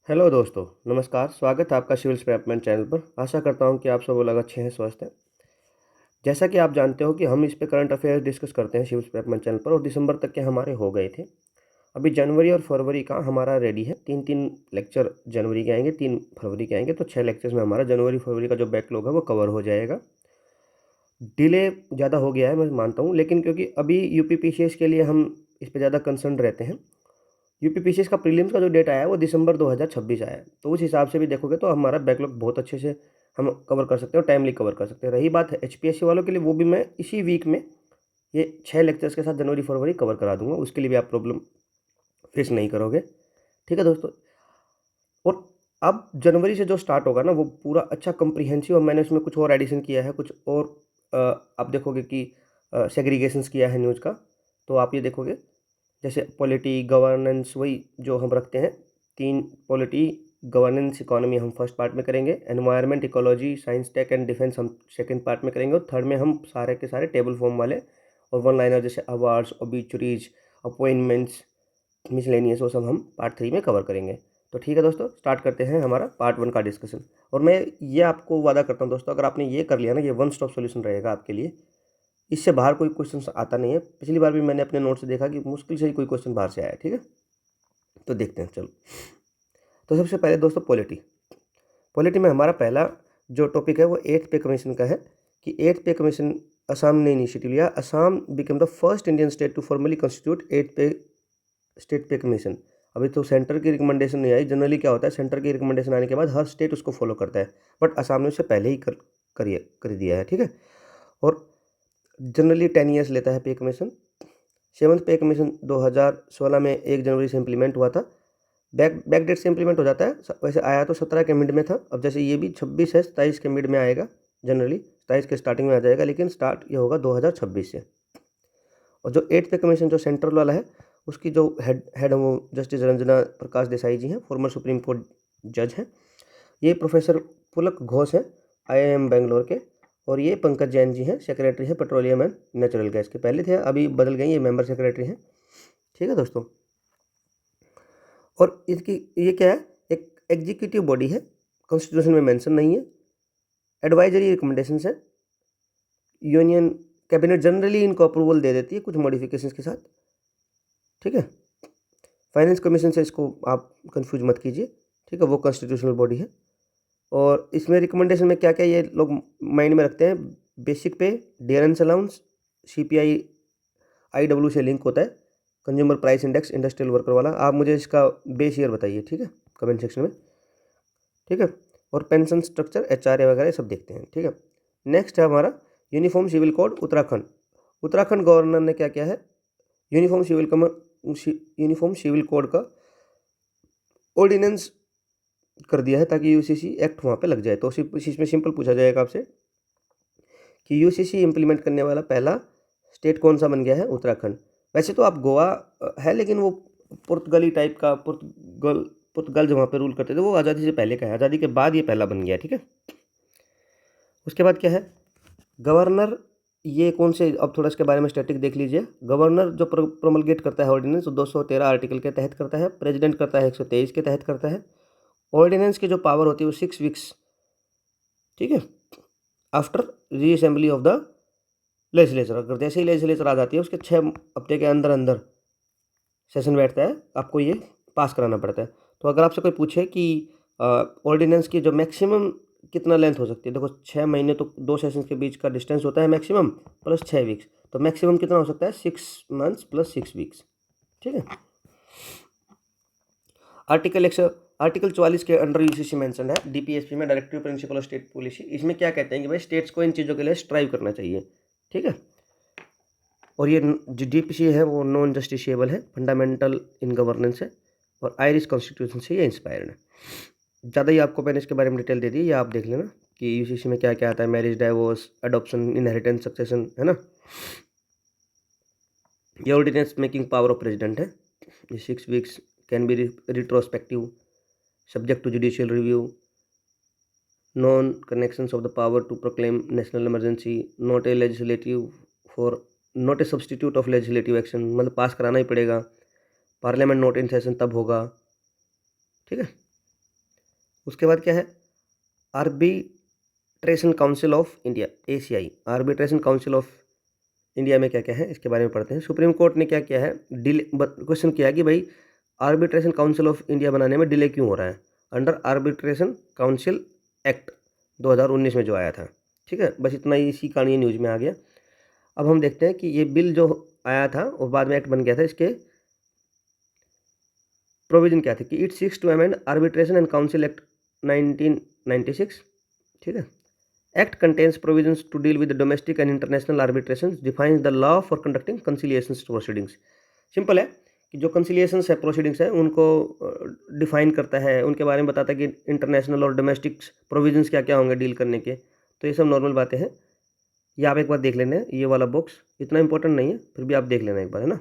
Hello दोस्तों, नमस्कार। स्वागत है आपका सिविल डेवलपमेंट चैनल पर। आशा करता हूं कि आप सब लोग अच्छे हैं, स्वस्थ हैं। जैसा कि आप जानते हो कि हम इस पे करंट अफेयर्स डिस्कस करते हैं सिविल डेवलपमेंट चैनल पर, और दिसंबर तक के हमारे हो गए थे। अभी जनवरी और फरवरी का हमारा रेडी है। 3-3 लेक्चर जनवरी के आएंगे, 3 फरवरी के आएंगे, तो 6 लेक्चर्स में हमारा जनवरी फरवरी का जो बैकलॉग है वो कवर हो जाएगा। डिले ज़्यादा हो गया है, मैं मानता हूँ, लेकिन क्योंकि अभी यूपीपीसीएस के लिए हम इस पर ज़्यादा कंसर्न रहते हैं। यूपीपीसीएस का प्रीलिम्स का जो डेट आया है वो दिसंबर 2026 आया है, तो उस हिसाब से भी देखोगे तो हमारा बैकलॉग बहुत अच्छे से हम कवर कर सकते हैं और टाइमली कवर कर सकते हैं। रही बात एचपीएससी वालों के लिए, वो भी मैं इसी वीक में ये 6 लेक्चर्स के साथ जनवरी फरवरी कवर करा दूंगा। उसके लिए भी आप प्रॉब्लम फेस नहीं करोगे। ठीक है दोस्तों। और अब जनवरी से जो स्टार्ट होगा ना, वो पूरा अच्छा कम्प्रीहेंसिव, और मैंने उसमें कुछ और एडिशन किया है, कुछ और आप देखोगे कि सेग्रीगेशंस किया है न्यूज़ का। तो आप ये देखोगे, जैसे पॉलिटी गवर्नेंस, वही जो हम रखते हैं 3, पॉलिटी गवर्नेंस इकोनॉमी हम फर्स्ट पार्ट में करेंगे, environment ecology science tech and defence हम सेकंड पार्ट में करेंगे, और थर्ड में हम सारे के सारे टेबल फॉर्म वाले और वन लाइनर जैसे अवार्ड्स, ओबिचुरीज, अपॉइंटमेंट्स, मिसलेनियस, वो सब हम पार्ट 3 में कवर करेंगे। तो ठीक है दोस्तों, स्टार्ट करते हैं हमारा पार्ट 1 का डिस्कशन। और मैं ये आपको वादा करता हूँ दोस्तों, अगर आपने ये कर लिया ना, ये वन स्टॉप सोल्यूशन रहेगा आपके लिए। इससे बाहर कोई क्वेश्चन आता नहीं है। पिछली बार भी मैंने अपने नोट से देखा कि मुश्किल से ही कोई क्वेश्चन बाहर से आया। ठीक है, तो देखते हैं, चलो। तो सबसे पहले दोस्तों पॉलिटी। पॉलिटी में हमारा पहला जो टॉपिक है वो 8th पे कमीशन का है, कि 8th पे कमीशन असम ने इनिशिएटिव लिया। Assam become the first Indian state to formally constitute 8th pay state पे कमीशन। अभी तो सेंटर की रिकमेंडेशन नहीं आई। जनरली क्या होता है, सेंटर की रिकमेंडेशन आने के बाद हर स्टेट उसको फॉलो करता है, बट असम ने उससे पहले ही कर दिया है। ठीक है, और जनरली 10 ईयर्स लेता है पे कमीशन। 7th पे कमीशन 2016 में 1 जनवरी से इम्प्लीमेंट हुआ था। बैक डेट से इम्प्लीमेंट हो जाता है। वैसे आया तो 17 के मिड में था। अब जैसे ये भी 26 है, 27 के मिड में आएगा। जनरली 27 के स्टार्टिंग में आ जाएगा, लेकिन स्टार्ट ये होगा 2026 से। और जो 8th पे कमीशन जो सेंट्रल वाला है, उसकी जो हेड है वो जस्टिस रंजना प्रकाश देसाई जी हैं, फॉर्मर सुप्रीम कोर्ट जज हैं। ये प्रोफेसर पुलक घोष हैं, आईआईएम बेंगलोर के। और ये पंकज जैन जी हैं, सेक्रेटरी हैं पेट्रोलियम एंड नेचुरल गैस के। पहले थे, अभी बदल गए, ये मेंबर सेक्रेटरी हैं। ठीक है दोस्तों। और इसकी ये क्या है, एक एग्जीक्यूटिव बॉडी है, कॉन्स्टिट्यूशन में मेंशन नहीं है। एडवाइजरी रिकमेंडेशंस है। यूनियन कैबिनेट जनरली इनको अप्रूवल दे देती है कुछ मॉडिफिकेशंस के साथ। ठीक है, फाइनेंस कमीशन से इसको आप कंफ्यूज मत कीजिए। ठीक है, वो कॉन्स्टिट्यूशनल बॉडी है। और इसमें रिकमेंडेशन में क्या क्या ये लोग माइंड में रखते हैं, बेसिक पे, डियरेंस अलाउंस, सीपीआई आईडब्ल्यू से लिंक होता है, consumer price index, industrial worker वाला। आप मुझे इसका बेस ईयर बताइए, ठीक है, कमेंट सेक्शन में। ठीक है, और पेंशन स्ट्रक्चर, एचआरए वगैरह सब देखते हैं। ठीक है, नेक्स्ट है हमारा uniform civil code Uttarakhand. Uttarakhand governor ने क्या किया है, यूनिफॉर्म सिविल कोड का ऑर्डिनेंस कर दिया है, ताकि यूसीसी एक्ट वहाँ पे लग जाए। तो इसमें सिंपल पूछा जाएगा आपसे कि यूसीसी इंप्लीमेंट करने वाला पहला स्टेट कौन सा बन गया है, उत्तराखंड। वैसे तो आप गोवा है, लेकिन वो पुर्तगाली टाइप का, पुर्तगाल जो वहाँ पे रूल करते थे, वो आज़ादी से पहले का है। आज़ादी के बाद ये पहला बन गया। ठीक है, उसके बाद क्या है, गवर्नर, ये कौन से, अब थोड़ा इसके बारे में स्टैटिक देख लीजिए। गवर्नर जो प्रोमलगेट करता है ऑर्डिनेंस, 213 आर्टिकल के तहत करता है। प्रेसिडेंट करता है 123 के तहत करता है। ऑर्डिनेंस की जो पावर होती है वो 6 वीक्स, ठीक है, आफ्टर री असेंबली ऑफ द लेजिस्लेचर। अगर जैसे ही लेजिस्लेचर आ जाती है, उसके 6 हफ्ते के अंदर अंदर सेशन बैठता है, आपको ये पास कराना पड़ता है। तो अगर आपसे कोई पूछे कि ऑर्डिनेंस की जो मैक्सिमम कितना लेंथ हो सकती है, देखो 6 महीने तो 2 सेशंस के बीच का डिस्टेंस होता है मैक्सिमम, प्लस 6 वीक्स, तो मैक्सिमम कितना हो सकता है, 6 मंथ्स प्लस 6 वीक्स। ठीक है, आर्टिकल 44 के अंडर यूसीसी मेंशन है, डीपीएसपी में, directive principle of state policy. इसमें क्या कहते हैं कि भाई स्टेट्स को इन चीज़ों के लिए स्ट्राइव करना चाहिए। ठीक है, और ये जो डीपीसी है वो नॉन जस्टिशिएबल है, फंडामेंटल इन गवर्नेंस है, और आयरिश कॉन्स्टिट्यूशन से ये इंस्पायर्ड है। ज़्यादा ही आपको मैंने इसके बारे में डिटेल दे दी, ये आप देख लेना कि यूसीसी में क्या क्या आता है, marriage, divorce, adoption, inheritance, succession, है ना। ये ordinance making power of president है। ये 6 weeks can be retrospective, subject to judicial review, non connections of the power to proclaim national emergency, not a legislative for, not a substitute of legislative action, मतलब pass कराना ही पड़ेगा। Parliament not in session तब होगा। ठीक है, उसके बाद क्या है, arbitration council of India, ACI, arbitration council of India में क्या क्या है इसके बारे में पढ़ते हैं। सुप्रीम कोर्ट ने क्या किया है, क्वेश्चन किया कि भाई आर्बिट्रेशन काउंसिल ऑफ इंडिया बनाने में डिले क्यों हो रहा है, अंडर आर्बिट्रेशन काउंसिल एक्ट 2019 में जो आया था। ठीक है, बस इतना ही, इसी कहानी न्यूज़ में आ गया। अब हम देखते हैं कि ये बिल जो आया था और बाद में एक्ट बन गया था, इसके प्रोविजन क्या थे कि it seeks to amend arbitration and council act 1996। ठीक है, act contains provisions to deal with domestic and international arbitration, defines the law for conducting conciliation proceedings. Simple है कि जो कंसिलिएशंस है, प्रोसीडिंग्स है, उनको डिफाइन करता है, उनके बारे में बताता है कि इंटरनेशनल और डोमेस्टिक प्रोविजंस क्या क्या होंगे डील करने के। तो ये सब नॉर्मल बातें हैं, ये आप एक बार देख लेना है, ये वाला बॉक्स इतना इंपॉर्टेंट नहीं है, फिर भी आप देख लेना एक बार, है ना।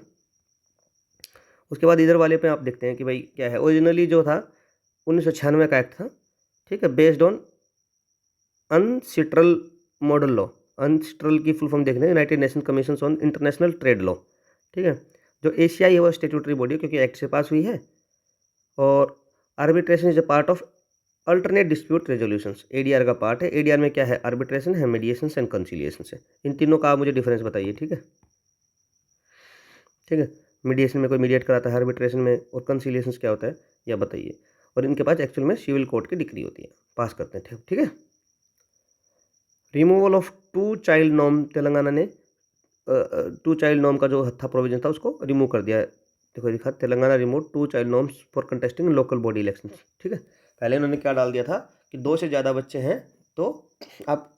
उसके बाद इधर वाले पे आप देखते हैं कि भाई क्या है, ओरिजिनली जो था 1996 का एक्ट था। ठीक है, बेस्ड ऑन अनसिट्रल मॉडल लॉ। अनसिट्रल की फुल फॉर्म देख लें, United nation commission on international trade law. ठीक है, जो ACI है वो स्टेट्यूटरी बॉडी है क्योंकि एक्ट से पास हुई है, और arbitration is a part of alternate dispute resolutions, ADR का पार्ट है। ADR में क्या है, आर्बिट्रेशन है, मीडिएशन एंड कंसिलिएशन है। इन तीनों का आप मुझे डिफरेंस बताइए। ठीक है, ठीक है, मीडिएशन में कोई मीडिएट कराता है आर्बिट्रेशन में, और कंसिलिएशन क्या होता है यह बताइए। और इनके पास एक्चुअल में सिविल कोर्ट की डिग्री होती है, पास करते हैं। ठीक है, removal of two child norm, Telangana ने टू चाइल्ड नॉर्म का जो था प्रोविजन था उसको रिमूव कर दिया है। देखो लिखा, Telangana remove two child norms for contesting local body election. ठीक है, पहले उन्होंने क्या डाल दिया था कि 2 से ज़्यादा बच्चे हैं तो आप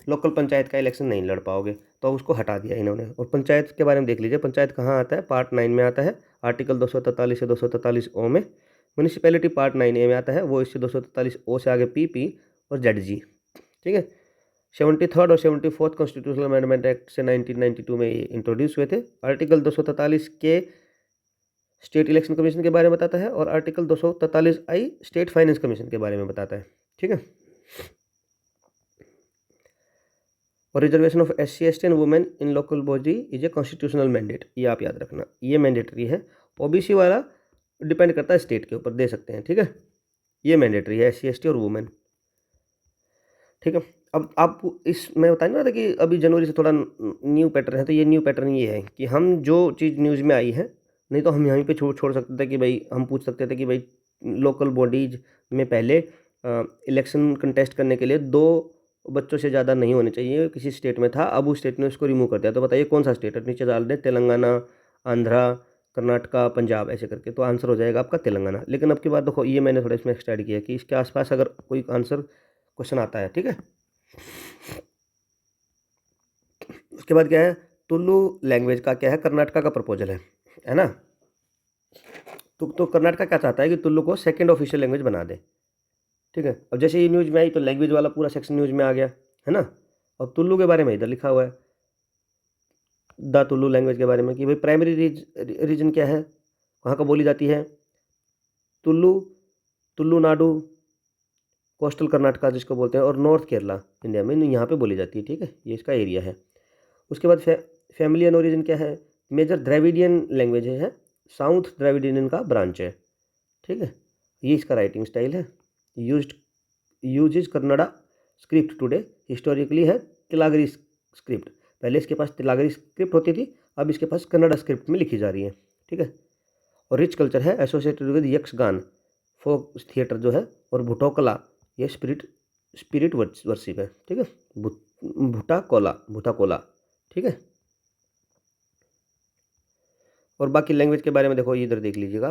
लोकल पंचायत का इलेक्शन नहीं लड़ पाओगे, तो उसको हटा दिया इन्होंने। और पंचायत के बारे में देख लीजिए, पंचायत कहाँ आता है, पार्ट 9 में आता है, आर्टिकल 243 से 243O में। म्यूनिसिपैलिटी पार्ट 9A में आता है, वो इससे 243O से आगे PP और ZG। ठीक है, 73rd और 74th कॉन्स्टिट्यूशनल अमेंडमेंट एक्ट से 1992 में इंट्रोड्यूस हुए थे। आर्टिकल 243 के स्टेट इलेक्शन कमीशन के बारे में बताता है, और article 243I state finance commission के बारे में बताता है। ठीक है, और reservation of SC ST and women in local body is a constitutional mandate, ये आप याद रखना, ये मैंडेटरी है। OBC वाला डिपेंड करता है स्टेट के ऊपर, दे सकते हैं। ठीक है, ये मैंडेटरी है SC ST और वुमेन। ठीक है, अब आप इस मैं बताया ना था कि अभी जनवरी से थोड़ा न्यू पैटर्न है, तो ये न्यू पैटर्न ये है कि हम जो चीज़ न्यूज़ में आई है, नहीं तो हम यहीं पे छोड़ सकते थे कि भाई, हम पूछ सकते थे कि भाई लोकल बॉडीज में पहले इलेक्शन कंटेस्ट करने के लिए 2 बच्चों से ज़्यादा नहीं होने चाहिए, किसी स्टेट में था, अब उस स्टेट ने उसको रिमूव कर दिया। तो बताइए कौन सा स्टेट है, नीचे डाल दें तेलंगाना, आंध्रा, कर्नाटका, पंजाब, ऐसे करके, तो आंसर हो जाएगा आपका तेलंगाना। लेकिन अब की बात देखो, ये मैंने थोड़ा इसमें एक्सटेंड किया कि इसके आसपास अगर कोई आंसर क्वेश्चन आता है। ठीक है, उसके बाद क्या है, तुलु लैंग्वेज का क्या है, कर्नाटका का प्रपोजल है ना। तो कर्नाटका क्या चाहता है कि तुलु को सेकंड ऑफिशियल लैंग्वेज बना दे। ठीक है, अब जैसे ये न्यूज़ में आई तो लैंग्वेज वाला पूरा सेक्शन न्यूज़ में आ गया, है ना। और तुलु के बारे में इधर लिखा हुआ है, द तुलु लैंग्वेज के बारे में, कि भाई प्राइमरी रीजन क्या है, कहाँ का बोली जाती है, तुलु, तुलु नाडु, कोस्टल कर्नाटका जिसको बोलते हैं, और नॉर्थ केरला इंडिया में यहाँ पे बोली जाती है। ठीक है, ये इसका एरिया है। उसके बाद फैमिली एंड ओरिजिन क्या है, मेजर द्रविडियन लैंग्वेज है, साउथ द्रविडियन इनका ब्रांच है। ठीक है, ये इसका राइटिंग स्टाइल है। Use Kannada script today, historically है तिलागरी स्क्रिप्ट। पहले इसके पास तिलागरी स्क्रिप्ट होती थी, अब इसके पास कन्नड़ा स्क्रिप्ट में लिखी जा रही है। ठीक है, और रिच कल्चर है, associated with Yakshagana, folk theatre जो है, और भुटोकला, ये स्पिरिट वर्शिप है। ठीक है, भुटा कोला। ठीक है, और बाकी लैंग्वेज के बारे में देखो, इधर देख लीजिएगा,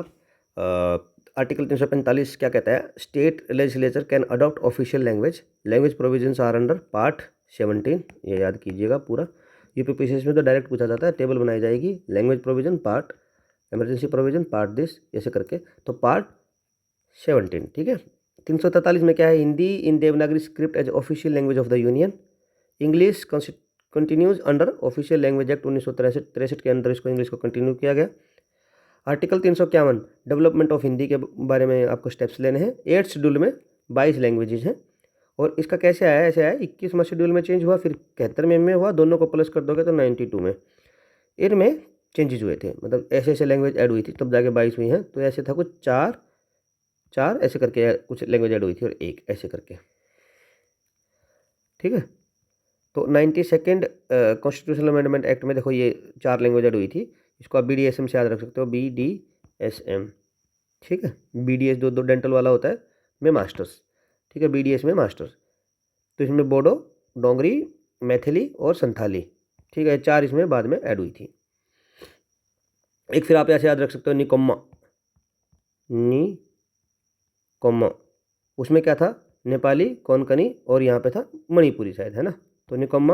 आर्टिकल 345 क्या कहता है, state legislature can adopt official language provisions are under part 17, ये याद कीजिएगा पूरा। UPPCS में तो डायरेक्ट पूछा जाता है, टेबल बनाई जाएगी, language provision part, emergency provision part this, ऐसे करके, तो पार्ट 17। ठीक है, 343 में क्या है, Hindi in Devanagari script as official language of the union, English continues under official language act 1963 के अंदर इसको इंग्लिश को कंटिन्यू किया गया। आर्टिकल 351 डेवलपमेंट ऑफ हिंदी के बारे में आपको स्टेप्स लेने हैं। 8th शेड्यूल में 22 लैंग्वेजेज हैं, और इसका कैसे आया, ऐसे आया 21वां शेड्यूल में चेंज हुआ, फिर 71 में हुआ, दोनों को प्लस कर दोगे तो 92 में इनमें चेंजेस हुए थे, मतलब ऐसे ऐसे लैंग्वेज ऐड हुई थी, तब जाके 22 हुई हैं। तो ऐसे था कुछ 4 4 ऐसे करके कुछ लैंग्वेज ऐड हुई थी और 1 ऐसे करके, ठीक है। तो 92nd कॉन्स्टिट्यूशनल अमेंडमेंट एक्ट में देखो ये 4 लैंग्वेज ऐड हुई थी। इसको आप BDSM से याद रख सकते हो, BDSM, ठीक है। BDS दो डेंटल वाला होता है में मास्टर्स, ठीक है। BDS में मास्टर्स, तो इसमें बोडो, डोंगरी, मैथिली और संथाली, ठीक है। 4 इसमें बाद में ऐड हुई थी। एक फिर आप ऐसे याद रख सकते हो निकोम्मा, निकोम्मा, उसमें क्या था, नेपाली, कोंकणी और यहाँ पे था मणिपुरी शायद, है ना। तो निकोम्मा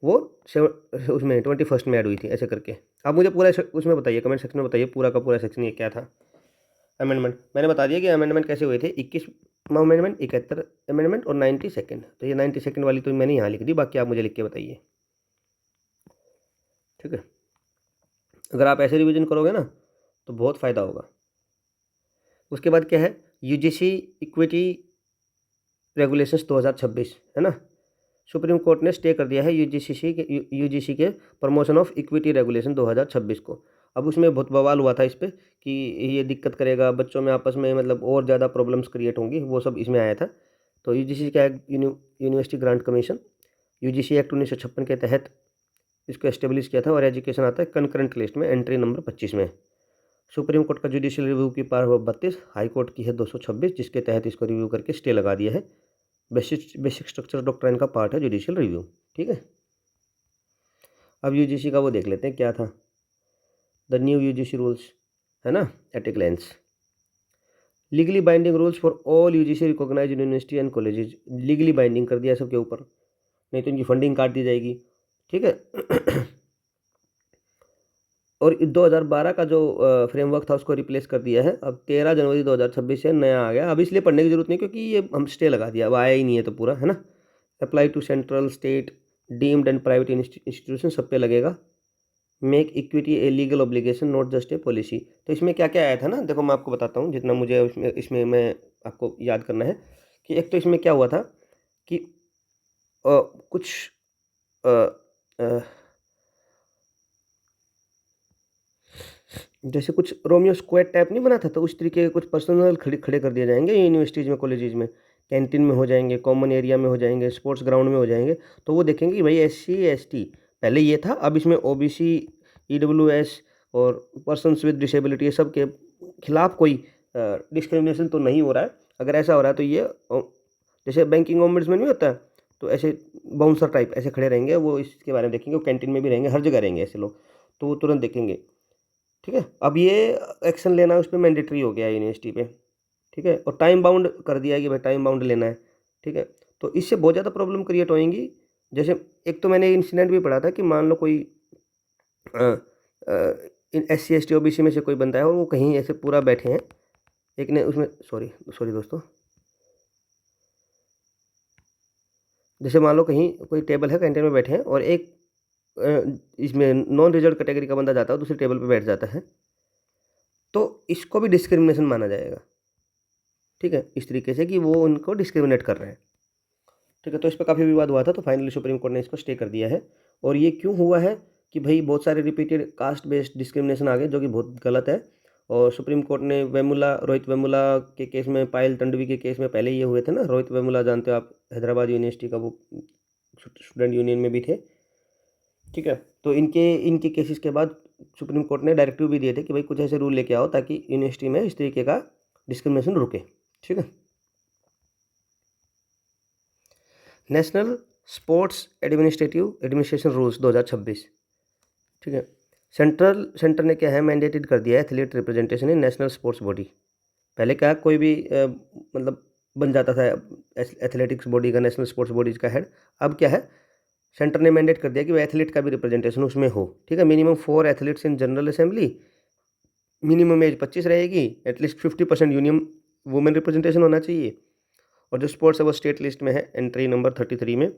वो उसमें 21st में ऐड हुई थी ऐसे करके। आप मुझे पूरा उसमें बताइए, कमेंट सेक्शन में बताइए पूरा का पूरा सेक्शन ये क्या था अमेंडमेंट। मैंने बता दिया कि अमेंडमेंट कैसे हुए थे, 21वां अमेंडमेंट, 71 अमेंडमेंट और 92nd। तो ये 92nd वाली तो मैंने यहाँ लिख दी, बाकी आप मुझे लिख के बताइए, ठीक है। अगर आप ऐसे रिवीजन करोगे ना तो बहुत फ़ायदा होगा। उसके बाद क्या है, UGC इक्विटी रेगुलेशंस 2026, है ना। सुप्रीम कोर्ट ने स्टे कर दिया है यूजीसी के प्रमोशन ऑफ इक्विटी रेगुलेशन 2026 को। अब उसमें बहुत बवाल हुआ था इस पर कि ये दिक्कत करेगा बच्चों में आपस में, मतलब और ज़्यादा प्रॉब्लम्स क्रिएट होंगी, वो सब इसमें आया था। तो UGC क्या है, university grant commission, UGC act 1956 के तहत इसको एस्टेब्लिश किया था और एजुकेशन आता है कंकरेंट लिस्ट में एंट्री नंबर 25 में। सुप्रीम कोर्ट का जुडिशियल रिव्यू की पावर 32, हाई कोर्ट की है 226, जिसके तहत इसको रिव्यू करके स्टे लगा दिया है। बेसिक स्ट्रक्चर डॉक्ट्राइन का पार्ट है जुडिशियल रिव्यू, ठीक है। अब UGC का वो देख लेते हैं क्या था, द न्यू UGC रूल्स, है ना, at a glance. Legally binding rules for all UGC recognise university and colleges, legally binding कर दिया सबके ऊपर, नहीं तो इनकी फंडिंग काट दी जाएगी, ठीक है। और 2012 का जो फ्रेमवर्क था उसको रिप्लेस कर दिया है। अब 13 जनवरी 2026 से नया आ गया। अब इसलिए पढ़ने की जरूरत नहीं, क्योंकि ये हम स्टे लगा दिया, अब आया ही नहीं है तो पूरा, है ना। Apply to central, state, deemed and private institution, सब पे लगेगा। Make equity a legal obligation not just a policy. तो इसमें क्या क्या आया था ना, देखो मैं आपको बताता हूँ जितना मुझे इसमें मैं आपको याद करना है कि एक तो इसमें क्या हुआ था कि कुछ अ, अ, जैसे कुछ रोमियो स्क्वाड टाइप नहीं बना था, तो उस तरीके के कुछ पर्सनल खड़े खड़े कर दिए जाएंगे यूनिवर्सिटीज़ में, कॉलेजेस में, कैंटीन में हो जाएंगे, कॉमन एरिया में हो जाएंगे, स्पोर्ट्स ग्राउंड में हो जाएंगे। तो वो देखेंगे कि भाई SC ST पहले ये था, अब इसमें OBC, EWS और पर्सनस विद डिसेबिलिटी, ये सब के खिलाफ कोई डिस्क्रिमिनेशन तो नहीं हो रहा है। अगर ऐसा हो रहा है तो ये जैसे बैंकिंग ओम्बड्समैन नहीं होता है, तो ऐसे बाउंसर टाइप ऐसे खड़े रहेंगे, वो इसके बारे में देखेंगे, वो कैंटीन में भी रहेंगे, हर जगह रहेंगे ऐसे लोग, तो वो तुरंत देखेंगे, ठीक है। अब ये एक्शन लेना उस पर मैंडेटरी हो गया है यूनिवर्सिटी पे, ठीक है। और टाइम बाउंड कर दिया है कि भाई टाइम बाउंड लेना है, ठीक है। तो इससे बहुत ज़्यादा प्रॉब्लम क्रिएट होएंगी। जैसे एक तो मैंने इंसिडेंट भी पढ़ा था कि मान लो कोई SC ST OBC में से कोई बंदा है और वो कहीं ऐसे पूरा बैठे हैं, एक ने उसमें, सॉरी सॉरी दोस्तों, जैसे मान लो कहीं कोई टेबल है, कैंटीन में बैठे हैं और एक इसमें नॉन रिजर्व कैटेगरी का बंदा जाता है दूसरी टेबल पे बैठ जाता है, तो इसको भी डिस्क्रिमिनेशन माना जाएगा, ठीक है। इस तरीके से कि वो उनको डिस्क्रिमिनेट कर रहे हैं, ठीक है। तो इस पर काफ़ी विवाद हुआ था, तो फाइनली सुप्रीम कोर्ट ने इसको स्टे कर दिया है। और ये क्यों हुआ है कि भाई बहुत सारे रिपीटेड कास्ट बेस्ड डिस्क्रिमिनेशन आ गए, जो कि बहुत गलत है। और सुप्रीम कोर्ट ने रोहित वेमुला के केस में, पायल तंडवी के केस में, पहले ये हुए थे ना, रोहित वेमुला जानते हो आप, हैदराबाद यूनिवर्सिटी का वो स्टूडेंट यूनियन में भी थे, ठीक है। तो इनके केसेस के बाद सुप्रीम कोर्ट ने डायरेक्टिव भी दिए थे कि भाई कुछ ऐसे रूल लेके आओ ताकि यूनिवर्सिटी में इस तरीके का डिस्क्रिमिनेशन रुके, ठीक है। नेशनल स्पोर्ट्स एडमिनिस्ट्रेशन रूल्स 2026, ठीक है। सेंटर ने क्या है, मैंडेटेड कर दिया है athlete representation in national sports body. पहले क्या कोई भी मतलब बन जाता था एथलेटिक्स बॉडी का, नेशनल स्पोर्ट्स बॉडीज का हेड। अब क्या है, सेंटर ने मैंडेट कर दिया कि वो एथलीट का भी रिप्रेजेंटेशन उसमें हो, ठीक है। Minimum 4 athletes in general assembly, minimum age 25 रहेगी, एटलीस्ट 50% यूनियन वुमेन रिप्रेजेंटेशन होना चाहिए। और जो स्पोर्ट्स है वो स्टेट लिस्ट में है एंट्री नंबर 33 में,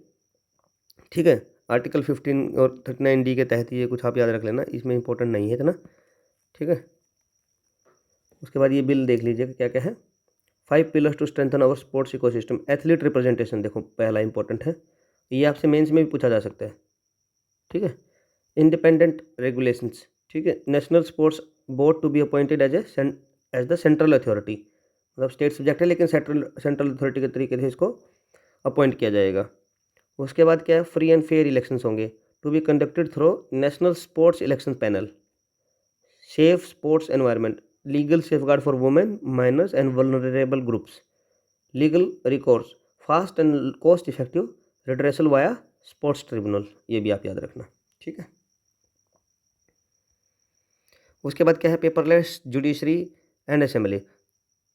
ठीक है। आर्टिकल 15 और 39D के तहत ये कुछ आप याद रख लेना, इसमें इंपॉर्टेंट नहीं है इतना, ठीक है। उसके बाद ये बिल देख लीजिए क्या क्या है। 5 pillars to strengthen our sports ecosystem, athlete representation, देखो पहला इंपॉर्टेंट है, ये आपसे मेंस में भी पूछा जा सकता है, ठीक है। इंडिपेंडेंट रेगुलेशंस, ठीक है। National sports board to be appointed as the central authority, मतलब स्टेट सब्जेक्ट है लेकिन सेंट्रल अथॉरिटी के तरीके से इसको अपॉइंट किया जाएगा। उसके बाद क्या है, फ्री एंड फेयर इलेक्शंस होंगे to be conducted through national sports election panel, safe sports environment, legal safeguard for women, minors and vulnerable groups, legal recourse, fast and cost effective redressal via sports tribunal. ये भी आप याद रखना, ठीक है। उसके बाद क्या है, paperless judiciary and assembly.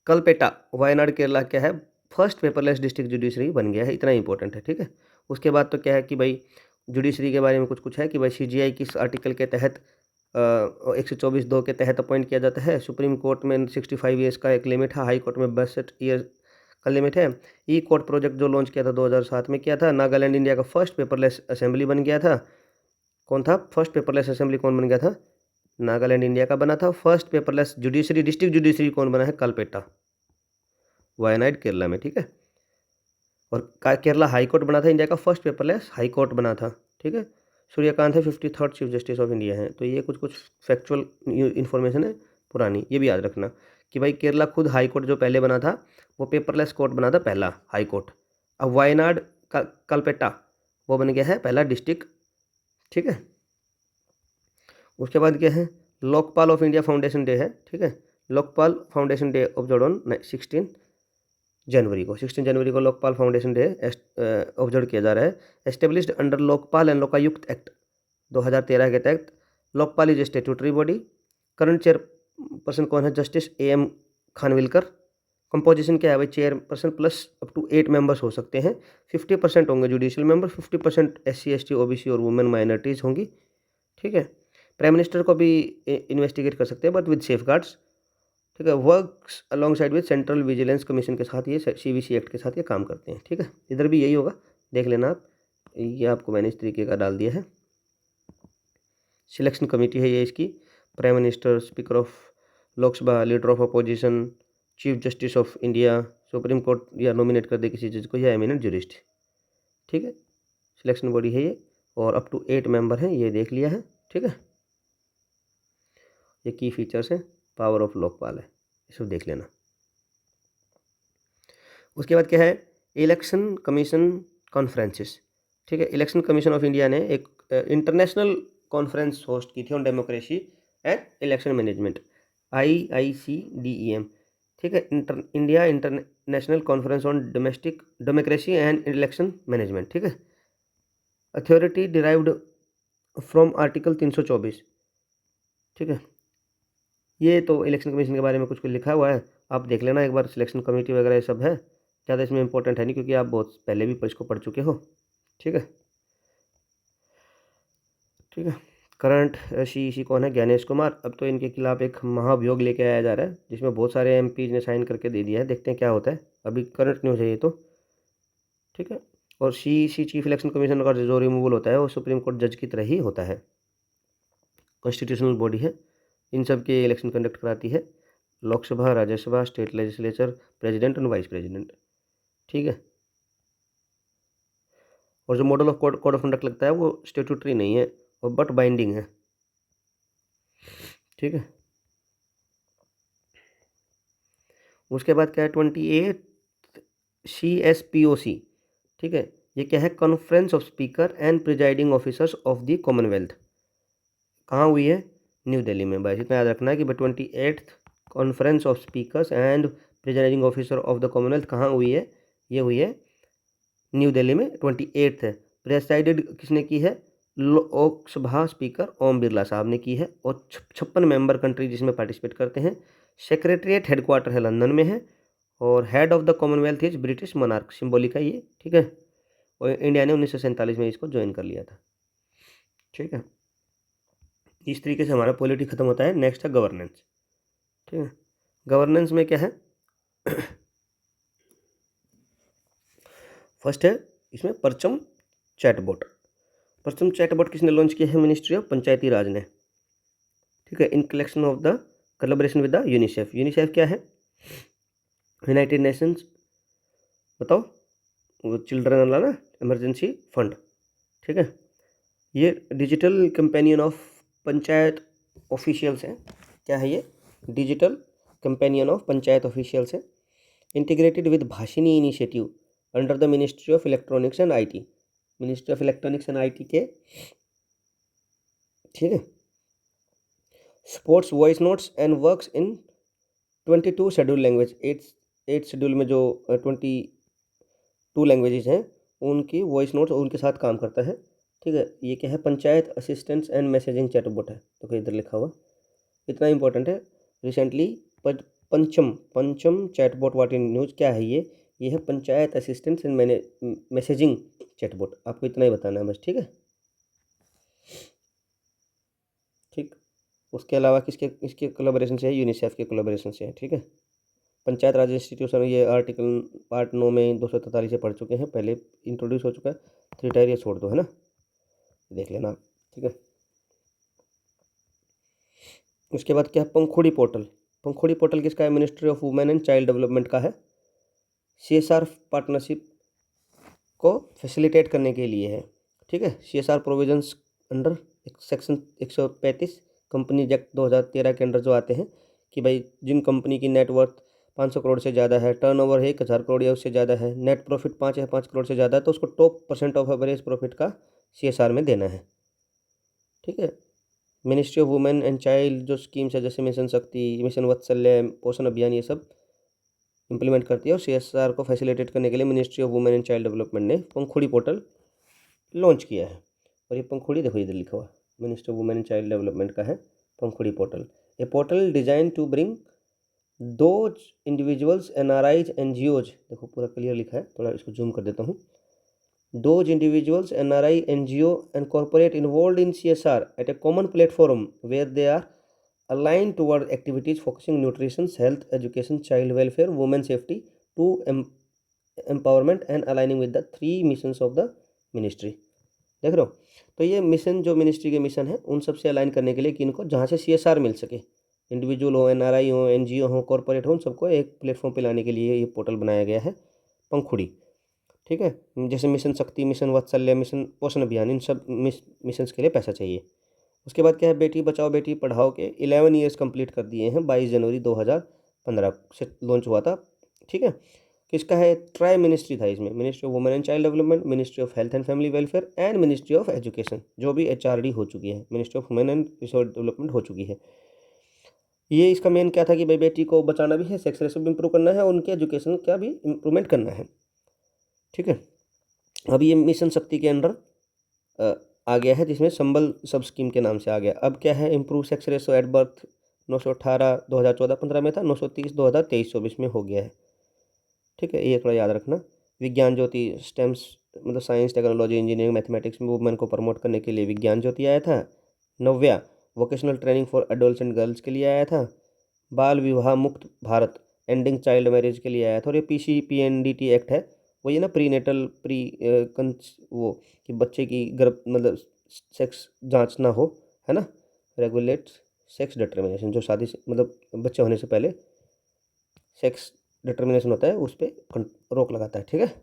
Kalpetta Wayanad Kerala क्या है, फर्स्ट पेपरलेस डिस्ट्रिक्ट जुडिशरी बन गया है, इतना इंपॉर्टेंट है, ठीक है। उसके बाद तो क्या है कि भाई जुडिशरी के बारे में कुछ है कि भाई सीजीआई किस आर्टिकल के तहत 124(2) के तहत अपॉइंट किया जाता है। सुप्रीम कोर्ट में 65 ईयर्स का एक लिमिट है, हाई कोर्ट में 62 ईयर का लिमिट है। ई कोर्ट प्रोजेक्ट जो लॉन्च किया था 2007 में किया था। नागालैंड इंडिया का फर्स्ट पेपरलेस असेंबली बन गया था। कौन था फर्स्ट पेपरलेस असेंबली, कौन बन गया था, नागालैंड इंडिया का बना था। First paperless judiciary district judiciary कौन बना है, कलपेटा वायनाड केरला में, ठीक है। और केरला हाई कोर्ट बना था, इंडिया का फर्स्ट पेपरलेस हाई कोर्ट बना था, ठीक है। सूर्यकांत है 53rd chief justice of India हैं। तो ये कुछ फैक्चुअल इन्फॉर्मेशन है पुरानी, ये भी याद रखना कि भाई केरला खुद हाई कोर्ट जो पहले बना था वो पेपरलेस कोर्ट बना था पहला हाई कोर्ट। अब वायनाड कलपेटा वो बन गया है पहला डिस्ट्रिक्ट, ठीक है। उसके बाद क्या है, Lokpal of India foundation day है, ठीक है। Lokpal foundation day observe on 16 जनवरी को लोकपाल फाउंडेशन डे ऑब्जर्व किया जा रहा है। Established under Lokpal and Lokayukta act 2013 के तहत Lokpal is statutory body. Current chairperson कौन है, जस्टिस AM खानविलकर। कंपोजिशन क्या है भाई, chairperson plus up to 8 members हो सकते हैं। 50% होंगे judicial member, 50% SC ST OBC और वुमेन माइनॉरिटीज़ होंगी, ठीक है। प्राइम मिनिस्टर को भी इन्वेस्टिगेट कर सकते हैं बट विद सेफ गार्ड्स, ठीक है। Works along side with central vigilance commission के साथ, ये CVC एक्ट के साथ ये काम करते हैं, ठीक है। इधर भी यही होगा, देख लेना आप, ये आपको मैंने इस तरीके का डाल दिया है। सिलेक्शन कमेटी है ये इसकी, prime minister, speaker of Lok Sabha, leader of opposition, chief justice of India, supreme court या नॉमिनेट कर दे किसी चीज़ को, या एमिनेंट जुरिस्ट, ठीक है। सिलेक्शन बॉडी है ये और अप टू 8 मेंबर हैं, ये देख लिया है, ठीक है। ये की फीचर्स हैं, पावर ऑफ लोकपाल है, ये सब देख लेना। उसके बाद क्या है, इलेक्शन कमीशन कॉन्फ्रेंसेस, ठीक है। इलेक्शन कमीशन ऑफ इंडिया ने एक इंटरनेशनल कॉन्फ्रेंस होस्ट की थी on democracy and election management, IICDEM, ठीक है। India international conference on domestic democracy and election management, ठीक है। अथॉरिटी डिराइव्ड फ्रॉम आर्टिकल 324, ठीक है। ये तो इलेक्शन कमीशन के बारे में कुछ लिखा हुआ है, आप देख लेना एक बार, सिलेक्शन कमेटी वगैरह ये सब है, ज़्यादा इसमें इंपॉर्टेंट है नहीं क्योंकि आप बहुत पहले भी इसको पढ़ चुके हो, ठीक है, ठीक है। करंट CEC कौन है, ज्ञानेश कुमार। अब तो इनके खिलाफ एक महाभियोग लेके आया जा रहा है जिसमें बहुत सारे MP ने साइन करके दे दिया है, देखते हैं क्या होता है, अभी करंट न्यूज़ है ये तो, ठीक है। और CEC चीफ इलेक्शन कमीशन का जो रिमूवल होता है वो सुप्रीम कोर्ट जज की तरह ही होता है, कॉन्स्टिट्यूशनल बॉडी है, इन सब के इलेक्शन कंडक्ट कराती है, Lok Sabha, Rajya Sabha, state legislature, president और वाइस प्रेसिडेंट, ठीक है। और जो model of code of conduct लगता है वो स्टेट्यूटरी नहीं है और बट बाइंडिंग है, ठीक है। उसके बाद क्या है, 28 CSPOC, ठीक है। ये क्या है, conference of speaker and presiding officers of the Commonwealth, कहाँ हुई है, न्यू दिल्ली में। बस इतना याद रखना है कि 28th conference of speakers and presiding officer of the Commonwealth कहाँ हुई है, ये हुई है न्यू दिल्ली में, 28th है। प्रेसाइडेड किसने की है, लोकसभा स्पीकर ओम बिरला साहब ने की है, और 56 मेंबर कंट्री जिसमें पार्टिसिपेट करते हैं। सेक्रेटरीट हेडक्वार्टर है लंदन में है, और head of the Commonwealth is British monarch, symbolic है ये, ठीक है। और इंडिया ने 1947 में इसको ज्वाइन कर लिया था, ठीक है। इस तरीके से हमारा पॉलिटी खत्म होता है। नेक्स्ट है गवर्नेंस, ठीक है। गवर्नेंस में क्या है, फर्स्ट है इसमें परचम चैटबॉट। परचम चैटबॉट किसने लॉन्च किया है, मिनिस्ट्री ऑफ पंचायती राज ने, ठीक है। इन collection of the collaboration with the UNICEF. UNICEF क्या है, यूनाइटेड नेशंस, बताओ, वो चिल्ड्रन वाला ना इमरजेंसी फंड, ठीक है। ये digital companion of panchayat officials हैं, क्या है ये, digital companion of panchayat officials है। Integrated with Bhashini initiative under the ministry of electronics and IT, ministry of electronics and IT के, ठीक है। Sports voice notes and works in 22 schedule language, 8 schedule में जो 22 लैंग्वेजेज हैं उनकी वॉइस नोट्स उनके साथ काम करता है, ठीक है। ये क्या है, panchayat assistance and messaging chatbot है, तो कोई इधर लिखा हुआ, इतना इंपॉर्टेंट है। रिसेंटली पंचम चैटबॉट व्हाट इन न्यूज़, क्या है ये है panchayat assistance and messaging chatbot, आपको इतना ही बताना है बस, ठीक है। ठीक, उसके अलावा किसके इसके कोलैबोरेशन से है, यूनिसेफ के कोलैबोरेशन से है, ठीक है। पंचायत राज इंस्टीट्यूशन, ये आर्टिकल पार्ट 9 में 243 से पढ़ चुके हैं, पहले इंट्रोड्यूस हो चुका है। 3 टायर ये छोड़ दो, है ना, देख लेना, ठीक है। उसके बाद क्या है, पंखुड़ी पोर्टल। पंखुड़ी पोर्टल किसका है, ministry of women and child development का है। CSR पार्टनरशिप को फैसिलिटेट करने के लिए है, ठीक है। CSR provisions under section 135 company act 2013 के अंडर जो आते हैं कि भाई जिन कंपनी की नेटवर्थ 500 करोड़ से ज़्यादा है, टर्नओवर है 1000 करोड़ या उससे ज़्यादा है, नेट प्रॉफिट 5 या 5 करोड़ से ज़्यादा है, तो उसको टॉप % ऑफ एवरेज प्रॉफिट का CSR में देना है, ठीक है। Ministry of women and child जो स्कीम्स है जैसे मिशन शक्ति, मिशन वात्सल्य, पोषण अभियान, ये सब इंप्लीमेंट करती है। और CSR को फैसिलिटेट करने के लिए ministry of women and child development ने पंखुड़ी पोर्टल लॉन्च किया है। और ये पंखुड़ी देखो इधर लिखा हुआ, ministry of women and child development का है Pankhudi portal. A portal design to bring those individuals, NRIs, NGOs, देखो पूरा क्लियर लिखा है, थोड़ा इसको जूम कर देता हूँ। Those individuals, NRI, NGO and corporate involved in CSR at a common platform where they are aligned toward activities focusing nutrition, health, education, child welfare, women safety to empowerment and aligning with the 3 missions of the ministry। देख रहे हो, तो ये mission जो ministry के mission है उन सबसे अलाइन करने के लिए कि इनको जहाँ से CSR मिल सके, इंडिविजुअल हो, NRI हो, NGO हो, कॉर्पोरेट हो, उन सबको एक प्लेटफॉर्म पे लाने के लिए ये पोर्टल बनाया गया है पंखुड़ी, ठीक है। जैसे मिशन शक्ति, मिशन वात्सल्य, मिशन पोषण अभियान, इन सब मिशंस के लिए पैसा चाहिए। उसके बाद क्या है, बेटी बचाओ बेटी पढ़ाओ के 11 ईयर्स कंप्लीट कर दिए हैं, 22 जनवरी 2015 से लॉन्च हुआ था, ठीक है। किसका है, ट्राई मिनिस्ट्री था इसमें, ministry of women and child development, ministry of health and family welfare and ministry of education, जो भी HRD हो चुकी है, ministry of women and resource development हो चुकी है। ये इसका मेन क्या था कि भाई बेटी को बचाना भी है, सेक्स रेशो भी इंप्रूव करना है और उनके एजुकेशन का भी इम्प्रूवमेंट करना है, ठीक है। अब ये मिशन शक्ति के अंडर आ गया है, जिसमें संबल सब स्कीम के नाम से आ गया। अब क्या है, improve sex ratio at birth 918 2014-15 में था, 930 2023-24 में हो गया है, ठीक है। ये थोड़ा याद रखना। विज्ञान ज्योति, स्टेम्स मतलब साइंस, टेक्नोलॉजी, इंजीनियरिंग, मैथमेटिक्स में वुमेन को प्रमोट करने के लिए विज्ञान ज्योति आया था। 9वां vocational training for adolescent girls के लिए आया था। बाल विवाह मुक्त भारत, एंडिंग चाइल्ड मैरिज के लिए आया था। और ये PCPNDT एक्ट है, वो ये ना प्रीनेटल वो कि बच्चे की गर्भ मतलब सेक्स जांच ना हो, है ना, रेगुलेट सेक्स डिटर्मिनेशन, जो शादी से मतलब बच्चे होने से पहले सेक्स डिटर्मिनेशन होता है उस पर रोक लगाता है, ठीक है।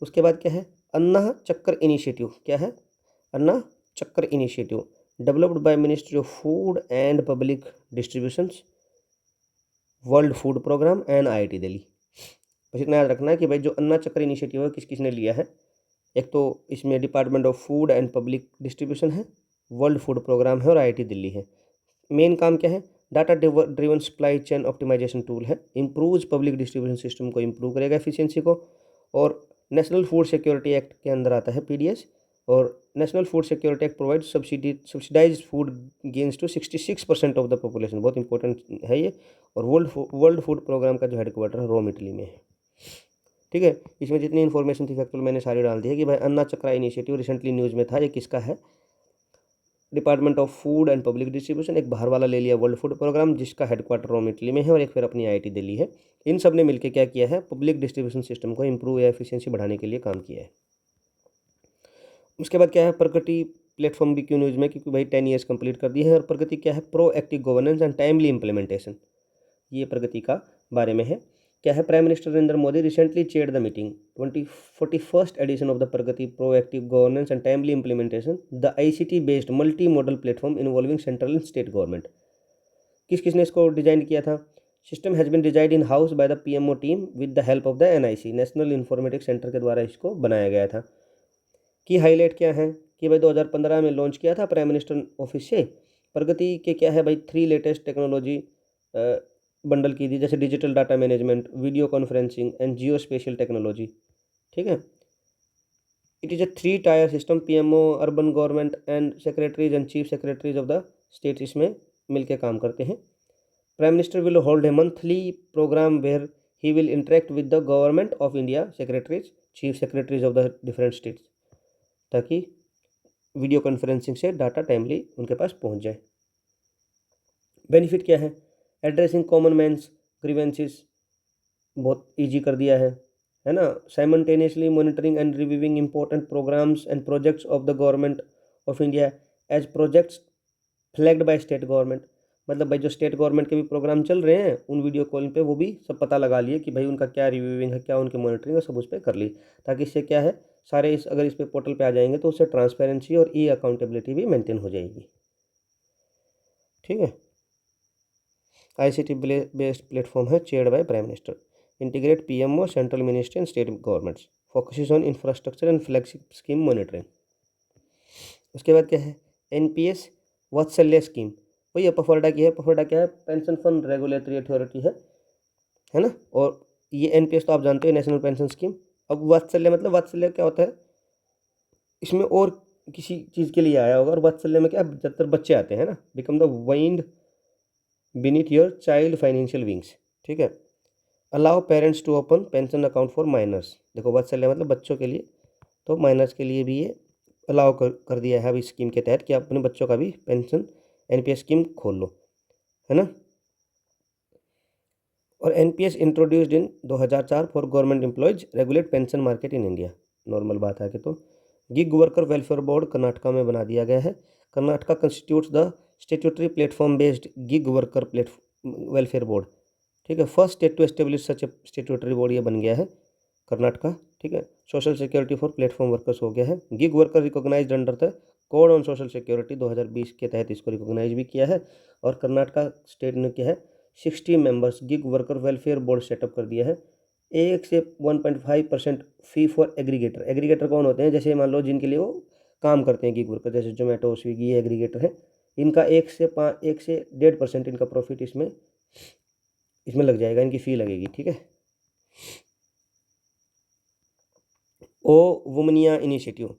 उसके बाद क्या है, अन्ना चक्कर इनिशिएटिव, क्या है, Anna Chakra initiative developed by ministry of food and public distributions, world food programme and IIT Delhi. बस इतना याद रखना है कि भाई जो अन्ना चक्र इनिशिएटिव है किस किसने लिया है, एक तो इसमें department of food and public distribution है, वर्ल्ड फूड प्रोग्राम है और IIT दिल्ली है। मेन काम क्या है, data driven supply chain optimisation tool है, इम्प्रूव्स पब्लिक डिस्ट्रीब्यूशन सिस्टम को इम्प्रूव करेगा एफिशिएंसी को। और नेशनल फूड सिक्योरिटी एक्ट के अंदर आता है PDS। और national food security act provide subsidise food gains to 66% of the population, बहुत इंपॉर्टेंट है ये। और वर्ल्ड फूड प्रोग्राम का जो हेडक्वार्टर है रोम इटली में है, ठीक है। इसमें जितनी इन्फॉर्मेशन थी फैक्चुअल मैंने सारी डाल दी है कि भाई अन्ना चक्रा इनिशिएटिव रिसेंटली न्यूज़ में था, ये किसका है, department of food and public distribution, एक बाहर वाला ले लिया वर्ल्ड फूड प्रोग्राम जिसका हेडक्वार्टर रोम इटली में है, और एक फिर अपनी IIT दिल्ली है। इन सब ने मिलकर क्या किया है, पब्लिक डिस्ट्रीब्यूशन सिस्टम को इम्प्रूव या एफिशिएंसी बढ़ाने के लिए काम किया है। उसके बाद क्या है, प्रगति प्लेटफॉर्म भी क्यों न्यूज़ में, क्योंकि भाई 10 ईयर्स कंप्लीट कर दिए हैं। और प्रगति क्या है, proactive governance and timely implementation, ये प्रगति का बारे में है। क्या है, prime minister Narendra Modi recently chaired the meeting 41st edition of the Pragati proactive governance and timely implementation, the ICT based multi model platform involving central and state government. किस किसने इसको डिजाइन किया था, system has been designed in house by the PMO team with the help of the NIC, national informatics centre के द्वारा इसको बनाया गया था। की हाईलाइट क्या है कि भाई 2015 में लॉन्च किया था प्राइम मिनिस्टर ऑफिस से। प्रगति के क्या है भाई, 3 लेटेस्ट टेक्नोलॉजी बंडल की थी, जैसे digital data management, video conferencing and geospatial technology. ठीक है, it is a 3 tier system, PMO, urban government and secretaries and chief secretaries of the state इसमें मिलकर काम करते हैं। Prime minister will hold a monthly programme where he will interact with the government of India secretaries, chief secretaries of the different states, ताकि video conferencing से data timely उनके पास पहुंच जाए। बेनिफिट क्या है, एड्रेसिंग कॉमन मैन्स ग्रीवेंसेस बहुत easy कर दिया है ना। Simultaneously monitoring and reviewing important programmes and projects of the government of India as projects flagged by state government. मतलब भाई जो स्टेट गवर्नमेंट के भी प्रोग्राम चल रहे हैं उन वीडियो कॉल पे वो भी सब पता लगा लिए कि भाई उनका क्या रिव्यूइंग है, क्या उनकी मॉनिटरिंग है, सब उस पर कर ली, ताकि इससे क्या है सारे अगर इस पे पोर्टल पे आ जाएंगे तो उससे ट्रांसपेरेंसी और ई अकाउंटेबिलिटी भी मेंटेन हो जाएगी। ठीक है, आईसीटी बेस्ड प्लेटफॉर्म है, chaired by prime minister, integrate PMO, central ministry and state governments, focuses on infrastructure and flagship scheme monitoring. उसके बाद क्या है, एनपीएस वात्सल्य स्कीम, वही पफरडा की है। पफरडा क्या है, पेंशन फंड रेगुलेटरी अथॉरिटी है ना। और ये एनपीएस तो आप जानते हो, नेशनल पेंशन स्कीम। अब वात्सल्य मतलब, वात्सल्य क्या होता है, इसमें और किसी चीज़ के लिए आया होगा, और वात्सल्य में क्या ज़्यादातर बच्चे आते हैं ना, become the wind beneath your child financial wings. ठीक है, allow parents to open pension account for minors. देखो वात्सल्य मतलब बच्चों के लिए, तो माइनर्स के लिए भी ये अलाउ कर दिया है अभी स्कीम के तहत कि आप अपने बच्चों का भी पेंशन एनपीएस स्कीम खोल लो, है ना। और NPS introduced in 2004 for government employees, regulate pension market in India. Normal बात है कि तो gig worker welfare board Karnataka में बना दिया गया है। Karnataka constitutes the statutory platform based gig worker welfare board. ठीक है, first state to establish such a statutory board ये बन गया है कर्नाटका। ठीक है, social security for platform workers हो गया है। Gig worker recognised under the code on social security 2020 के तहत इसको रिकॉग्नाइज भी किया है। और कर्नाटका स्टेट ने क्या है 60 members gig worker welfare board setup कर दिया है। 1 से 1.5% फी फॉर एग्रीगेटर। एग्रीगेटर कौन होते हैं, जैसे मान लो जिनके लिए वो काम करते हैं गिग वर्कर, जैसे जोमेटो, स्विगी, ये एग्रीगेटर है। इनका 1 से 1.5% इनका प्रॉफिट इसमें लग जाएगा, इनकी फ़ी लगेगी। ठीक है, ओ Womaniya initiative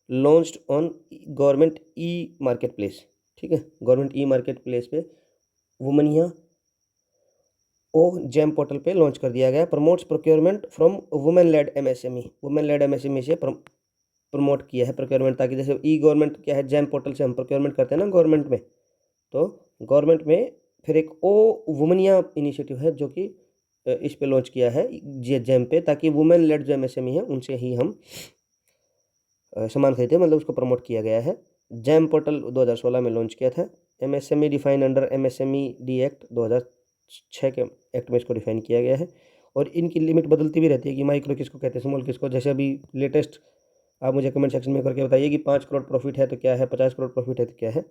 launched on government e marketplace. ठीक है, गवर्नमेंट ई मार्केट प्लेस पे वुमनिया ओ जेम पोर्टल पे लॉन्च कर दिया गया। Promotes procurement from women led MSME, women led MSME से प्रमोट किया है प्रोक्योरमेंट, ताकि जैसे ई गवर्नमेंट क्या है, जेम पोर्टल से हम प्रोक्योरमेंट करते हैं ना गवर्नमेंट में, तो गवर्नमेंट में फिर एक ओ वुमनिया इनिशिएटिव है जो कि इस पे लॉन्च किया है जेम पे, ताकि वुमेन लेड जो एमएसएमई है उनसे ही हम सामान खरीदते हैं, मतलब उसको प्रमोट किया गया है। जैम पोर्टल 2016 में लॉन्च किया था। MSME define under MSME D act 2006 के एक्ट में इसको डिफाइन किया गया है। और इनकी लिमिट बदलती भी रहती है कि माइक्रो किसको कहते हैं, स्मॉल किसको। जैसे अभी लेटेस्ट आप मुझे कमेंट सेक्शन में करके बताइए कि 5 करोड़ प्रॉफिट है तो क्या है, 50 करोड़ प्रॉफिट है तो क्या है।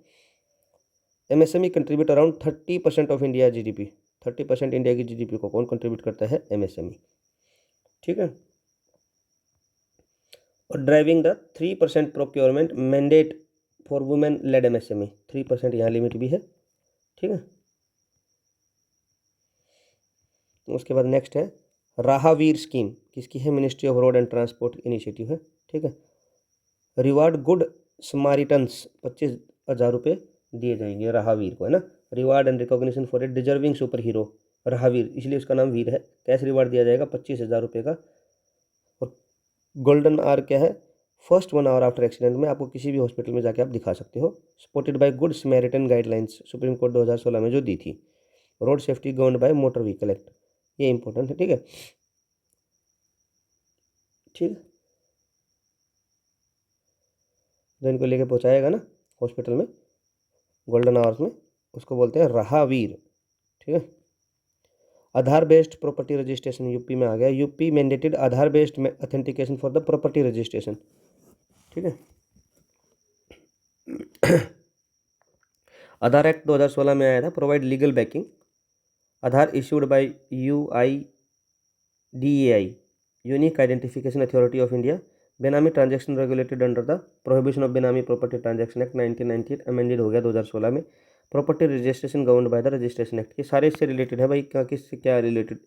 MSME contribute around 30% of India GDP. 30% India की जीडीपी को कौन कंट्रीब्यूट करता है, एमएसएमई। ठीक है, और driving the 3% procurement mandate for women led MSME. 3% यहाँ लिमिट भी है। ठीक है, उसके बाद नेक्स्ट है राहावीर स्कीम, किसकी है, ministry of road and transport initiative है। ठीक है, रिवार्ड गुड स्मारिटन्स 25,000 रुपये दिए जाएंगे राहावीर को, है ना। Reward and recognition for a deserving super hero Rahveer, इसलिए उसका नाम वीर है। कैश रिवार्ड दिया जाएगा 25,000 रुपये का। और गोल्डन आवर क्या है, फर्स्ट 1 आवर आफ्टर एक्सीडेंट में आपको किसी भी हॉस्पिटल में जाके आप दिखा सकते हो। Supported by good samaritan guidelines, supreme court 2016 में जो दी थी। Road safety governed by motor vehicle act, ये इंपॉर्टेंट है। ठीक है, ठीक है, जो इनको लेके पहुँचाएगा ना हॉस्पिटल में गोल्डन आवर्स में, उसको बोलते हैं राहावीर। ठीक है, Aadhaar based property registration UP में आ गया। UP mandated Aadhaar based authentication for the property registration. ठीक है, आधार एक्ट 2016 में आया था, provide legal backing Aadhaar issued by UIDAI, unique identification authority of India, benami transaction regulated under the prohibition of benami property transaction act 1998 amended हो गया 2016 में। Property registration governed by the registration act, ये सारे इससे रिलेटेड है भाई, क्या किससे क्या रिलेटेड,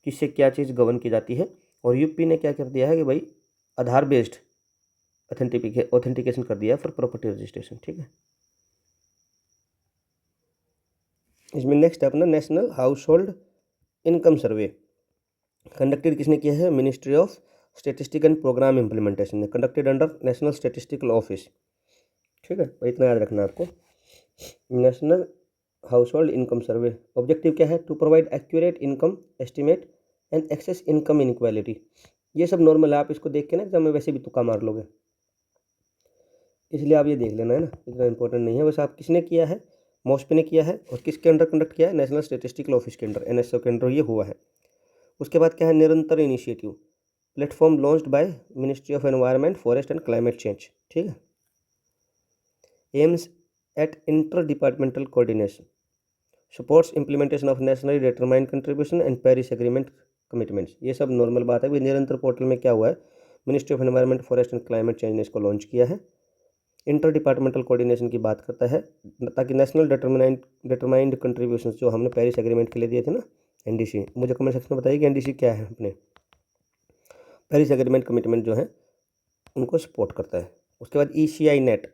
किससे क्या चीज़ गवर्न की जाती है। और यूपी ने क्या कर दिया है कि भाई आधार बेस्ड ऑथेंटिकेशन कर दिया फॉर प्रॉपर्टी रजिस्ट्रेशन, ठीक है। इसमें नेक्स्ट है अपना national household income survey, conducted किसने किया है, ministry of statistic and programme implementation ने, conducted under national statistical office, ठीक है भाई, इतना याद रखना आपको। National household income survey objective क्या है, to provide accurate income estimate and access income inequality. ये सब नॉर्मल है, आप इसको देख के ना एग्जाम में वैसे भी तुक्का मार लोगे, इसलिए आप ये देख लेना है ना, इतना इंपॉर्टेंट नहीं है। बस आप किसने किया है, मॉस्पी ने किया है, और किसके अंडर कंडक्ट किया है, नेशनल स्टेटिस्टिकल ऑफिस के अंडर, NSO के अंडर ये हुआ है। उसके बाद क्या है, निरंतर initiative platform launched by ministry of environment forest and climate change, ठीक है। Aims at inter departmental coordination, supports implementation of nationally determined contribution and Paris agreement commitments, ये सब नॉर्मल बात है। निरंतर पोर्टल में क्या हुआ है, ministry of environment forest and climate change ने इसको लॉन्च किया है। इंटर डिपार्टमेंटल कोऑर्डिनेशन की बात करता है, ताकि नेशनल डिटरमाइंड कंट्रीब्यूशन जो हमने पेरिस एग्रीमेंट के लिए दिए थे ना, NDC, मुझे कमेंट सेक्शन में बताइए कि NDC क्या है। अपने पेरिस एग्रीमेंट कमिटमेंट जो है उनको सपोर्ट करता है। उसके बाद ECI नेट,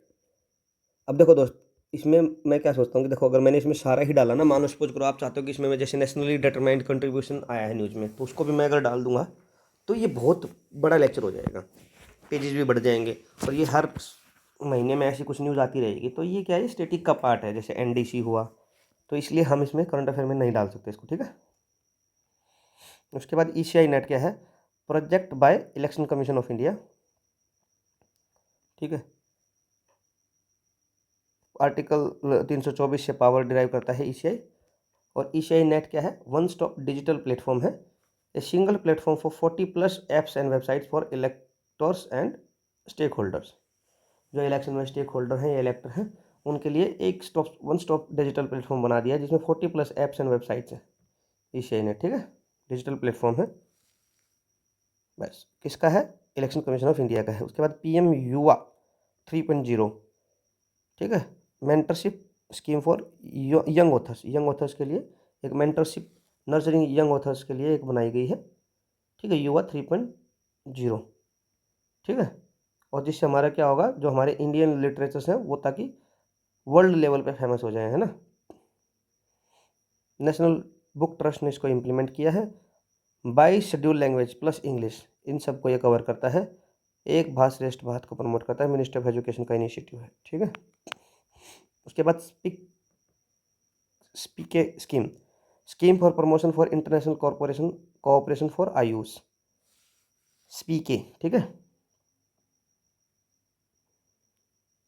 अब देखो दोस्त, इसमें मैं क्या सोचता हूँ कि देखो, अगर मैंने इसमें सारा ही डाला ना, मानो सपोज करो आप चाहते हो कि इसमें मैं जैसे नेशनली डिटरमाइंड कंट्रीब्यूशन आया है न्यूज़ में, तो उसको भी मैं अगर डाल दूंगा तो ये बहुत बड़ा लेक्चर हो जाएगा, पेजेस भी बढ़ जाएंगे, और ये हर महीने में ऐसी कुछ न्यूज़ आती रहेगी, तो ये क्या है, स्टेटिक का पार्ट है, जैसे NDC हुआ, तो इसलिए हम इसमें करंट अफेयर में नहीं डाल सकते इसको, ठीक है। उसके बाद ECI नेट क्या है, project by election commission of India, ठीक है। आर्टिकल 324 से पावर डिराइव करता है ECI। और ECI नेट क्या है, वन स्टॉप डिजिटल प्लेटफॉर्म है, a single platform for 40+ apps and websites for electors and stakeholders. जो इलेक्शन में स्टेक होल्डर हैं या इलेक्टर हैं, उनके लिए एक वन स्टॉप डिजिटल प्लेटफॉर्म बना दिया, जिसमें 40+ एप्स एंड वेबसाइट्स हैं। ECI नेट, ठीक है, डिजिटल प्लेटफॉर्म है, बस किसका है, इलेक्शन कमीशन ऑफ इंडिया का है। उसके बाद PM युवा 3.0, ठीक है, mentorship scheme for young authors के लिए एक मेंटरशिप नर्सरिंग यंग ऑथर्स के लिए एक बनाई गई है, ठीक है, युवा 3.0, ठीक है। और जिससे हमारा क्या होगा, जो हमारे इंडियन लिटरेचर्स हैं वो ताकि वर्ल्ड लेवल पे फेमस हो जाए, है ना। नेशनल बुक ट्रस्ट ने इसको इम्प्लीमेंट किया है। 22 शेड्यूल लैंग्वेज प्लस इंग्लिश, इन सबको ये कवर करता है। एक भारत श्रेष्ठ भारत को प्रमोट करता है, मिनिस्ट्री ऑफ एजुकेशन का इनिशिएटिव है, ठीक है। उसके बाद स्पीके scheme for promotion for international cooperation for AYUSH, स्पीके, ठीक है।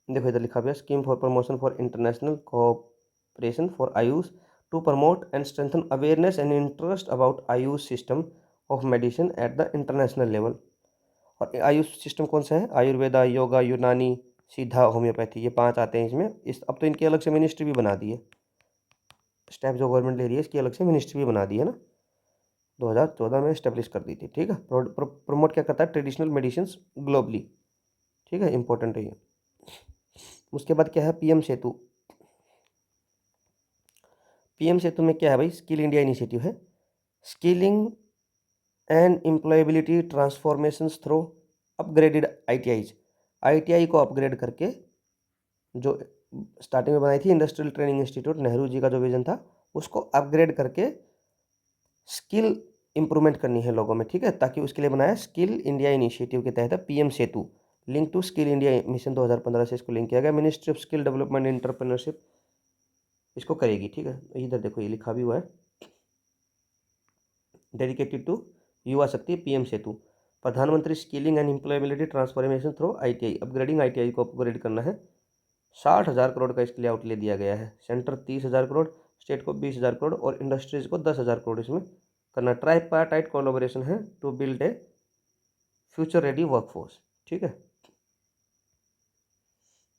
देखो इधर लिखा हुआ है, scheme for promotion for international cooperation for AYUSH to promote and strengthen awareness and interest about AYUSH system of medicine at the international level. और आयुष सिस्टम कौन सा है, आयुर्वेदा, योगा, यूनानी, सीधा, होम्योपैथी, ये 5 आते हैं इसमें। अब तो इनकी अलग से मिनिस्ट्री भी बना दी है, स्टेप जो गवर्नमेंट ले रही है इसकी अलग से मिनिस्ट्री भी बना दी है ना, 2014 में इस्टेब्लिश कर दी थी, ठीक है। प्रमोट क्या करता है, ट्रेडिशनल मेडिसिन ग्लोबली, ठीक है, इंपॉर्टेंट है ये। उसके बाद क्या है, PM सेतु। PM सेतु में क्या है भाई, स्किल इंडिया इनिशिएटिव है, skilling and employability transformation through upgraded ITI को अपग्रेड करके, जो स्टार्टिंग में बनाई थी industrial training institute, Nehru ji का जो विजन था, उसको अपग्रेड करके स्किल इंप्रूवमेंट करनी है लोगों में, ठीक है, ताकि उसके लिए बनाया स्किल इंडिया इनिशिएटिव के तहत PM Setu, link to skill India mission 2015 से इसको लिंक किया गया। Ministry of skill development entrepreneurship इसको करेगी, ठीक है। इधर देखो ये लिखा भी हुआ है, डेडिकेटेड टू युवा शक्ति PM सेतु, प्रधानमंत्री skilling and employability transformation through ITI, upgrading ITI को अपग्रेड करना है। 60,000 करोड़ का इसके लिए आउटले दिया गया है, सेंटर 30,000 करोड़, स्टेट को 20,000 करोड़ और इंडस्ट्रीज को 10,000 करोड़ इसमें करना। ट्राइपार्टाइट कोलैबोरेशन है to build a future ready workforce, ठीक है,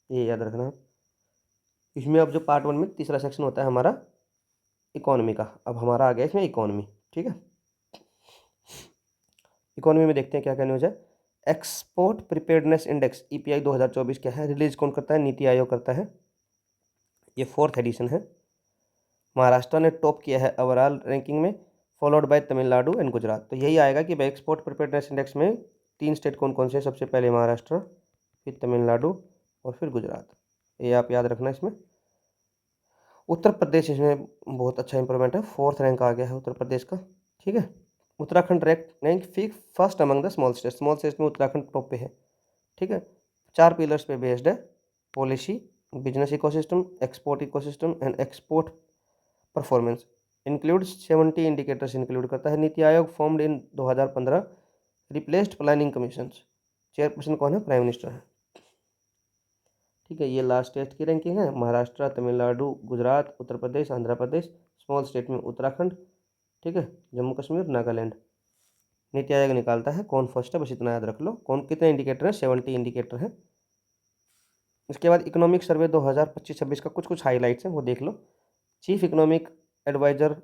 ये याद रखना। इसमें अब जो पार्ट 1 में तीसरा सेक्शन होता है हमारा इकोनॉमी का। अब हमारा आ गया इसमें इकोनॉमी, ठीक है। इकोनॉमी में देखते हैं क्या क्या न्यूज़ है। एक्सपोर्ट प्रिपेयर्डनेस इंडेक्स EPI 2024 क्या है, रिलीज कौन करता है, नीति आयोग करता है। ये 4th एडिशन है। महाराष्ट्र ने टॉप किया है ओवरऑल रैंकिंग में, followed by Tamil Nadu and Gujarat. तो यही आएगा कि भाई एक्सपोर्ट प्रिपेयर्डनेस इंडेक्स में 3 स्टेट कौन कौन से, सबसे पहले महाराष्ट्र, फिर तमिलनाडु और फिर गुजरात। ये आप याद रखना। इसमें उत्तर प्रदेश इसमें बहुत अच्छा इंप्रूवमेंट है, 4th रैंक आ गया है उत्तर प्रदेश का, ठीक है। Uttarakhand rank first among the small states में उत्तराखंड टॉप पे है, ठीक है। 4 पिलर्स पे बेस्ड है, policy, business ecosystem, export ecosystem and export performance. Includes 70 indicators include करता है। NITI Aayog formed in 2015, replaced planning commission. Chairperson कौन है, प्राइम मिनिस्टर है, ठीक है। ये लास्ट स्टेट की रैंकिंग है, महाराष्ट्र, तमिलनाडु, गुजरात, उत्तर प्रदेश, आंध्र प्रदेश, स्मॉल स्टेट में उत्तराखंड, ठीक है, जम्मू कश्मीर, नागालैंड। नीति आयोग निकालता है कौन फर्स्ट है, बस इतना याद रख लो। कौन कितने इंडिकेटर हैं, 70 इंडिकेटर है। इसके बाद इकोनॉमिक सर्वे 2025-26 का कुछ कुछ हाईलाइट्स हैं, वो देख लो। चीफ इकोनॉमिक एडवाइजर,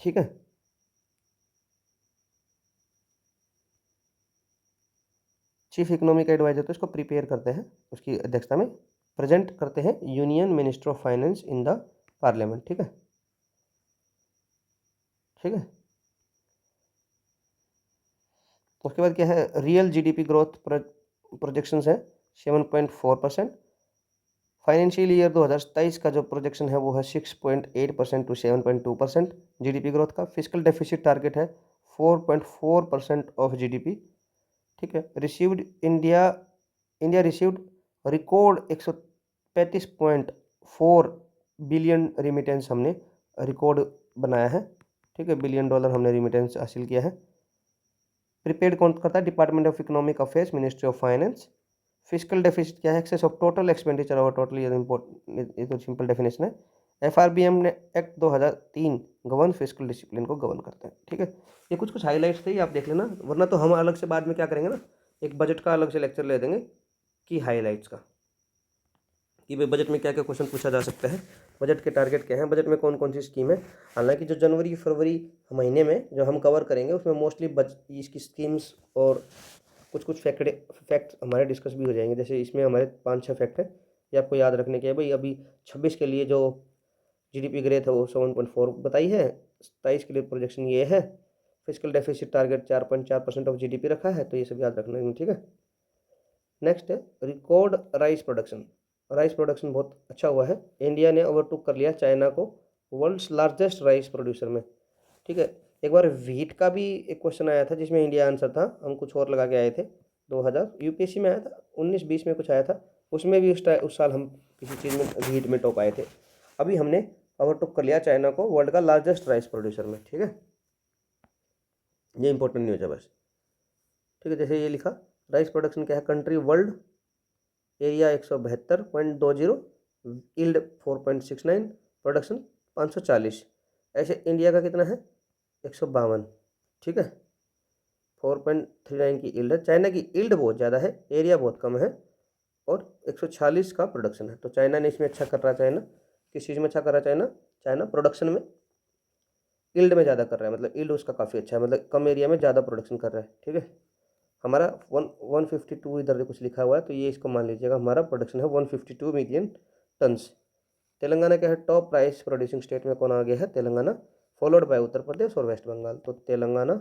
ठीक है, चीफ इकोनॉमिक एडवाइजर तो इसको प्रिपेयर करते हैं, उसकी अध्यक्षता में प्रेजेंट करते हैं union minister of finance in the parliament, ठीक है, ठीक है। उसके बाद क्या है, रियल GDP ग्रोथ प्रोजेक्शंस है 7.4%। फाइनेंशियल ईयर 2027 का जो प्रोजेक्शन है वो है 6.8% टू 7.2% GDP ग्रोथ का। फिजिकल डेफिसिट टारगेट है 4.4% ऑफ GDP, ठीक है। India received record 135.4 billion remittance हमने रिकॉर्ड बनाया है, ठीक है, बिलियन डॉलर हमने रिमिटेंस हासिल किया है। प्रीपेड कौन करता है, department of economic affairs, ministry of finance. Physical deficit क्या है, excess of total expenditure over total, ये तो सिंपल डेफिनेशन है। FRBM ने एक्ट 2003 गवर्न फिजिकल डिसिप्लिन को गवर्न करते हैं, ठीक है। ये कुछ कुछ हाईलाइट्स थे, ये आप देख लेना, वरना तो हम अलग से बाद में क्या करेंगे ना, एक बजट का अलग से लेक्चर ले देंगे कि हाईलाइट्स का, कि भाई बजट में क्या क्या क्वेश्चन पूछा जा सकता है, बजट के टारगेट क्या है, बजट में कौन कौन सी स्कीम है। हालांकि जो जनवरी फरवरी महीने में जो हम कवर करेंगे उसमें मोस्टली इसकी स्कीम्स और कुछ कुछ फैक्ट हमारे डिस्कस भी हो जाएंगे। जैसे इसमें हमारे 5-6 फैक्ट है, ये आपको याद रखने के हैं। भाई अभी 26 के लिए जो GDP ग्रोथ है वो 7.4 बताई है, 27 के लिए प्रोजेक्शन ये है। Physical deficit target 4.4% of GDP रखा है, तो ये सब याद रखना है, ठीक है। नेक्स्ट है record rice production. Rice production बहुत अच्छा हुआ है, इंडिया ने ओवरटेक कर लिया चाइना को वर्ल्ड्स लार्जेस्ट राइस प्रोड्यूसर में, ठीक है। एक बार व्हीट का भी एक क्वेश्चन आया था जिसमें इंडिया आंसर था, हम कुछ और लगा के आए थे, 2000 UPSC में आया था, 19-20 में कुछ आया था, उसमें भी उस साल हम किसी चीज़ में व्हीट में टॉप आए थे। अभी हमने ओवरटेक कर लिया चाइना को वर्ल्ड का लार्जेस्ट राइस प्रोड्यूसर में, ठीक है। ये इंपॉर्टेंट न्यूज़ है बस, ठीक है। जैसे ये लिखा, राइस प्रोडक्शन क्या है, country world area 172.20, yield 4.69, production 540। ऐसे इंडिया का कितना है, 152, ठीक है, 4.39 की यील्ड है। चाइना की यील्ड बहुत ज़्यादा है, एरिया बहुत कम है, और 146 का प्रोडक्शन है। तो चाइना ने इसमें अच्छा कर रहा है। चाइना किस चीज़ में अच्छा कर रहा है, चाइना प्रोडक्शन में, यील्ड में ज़्यादा कर रहा है, मतलब यील्ड उसका काफ़ी अच्छा है, मतलब कम एरिया में ज़्यादा प्रोडक्शन कर रहा है, ठीक है। हमारा 152 इधर कुछ लिखा हुआ है, तो ये इसको मान लीजिएगा, हमारा प्रोडक्शन है 152 मिलियन टन्स। तेलंगाना क्या है, टॉप राइस प्रोड्यूसिंग स्टेट में कौन आ गया है, तेलंगाना, फॉलोड बाय उत्तर प्रदेश और वेस्ट बंगाल। तो तेलंगाना,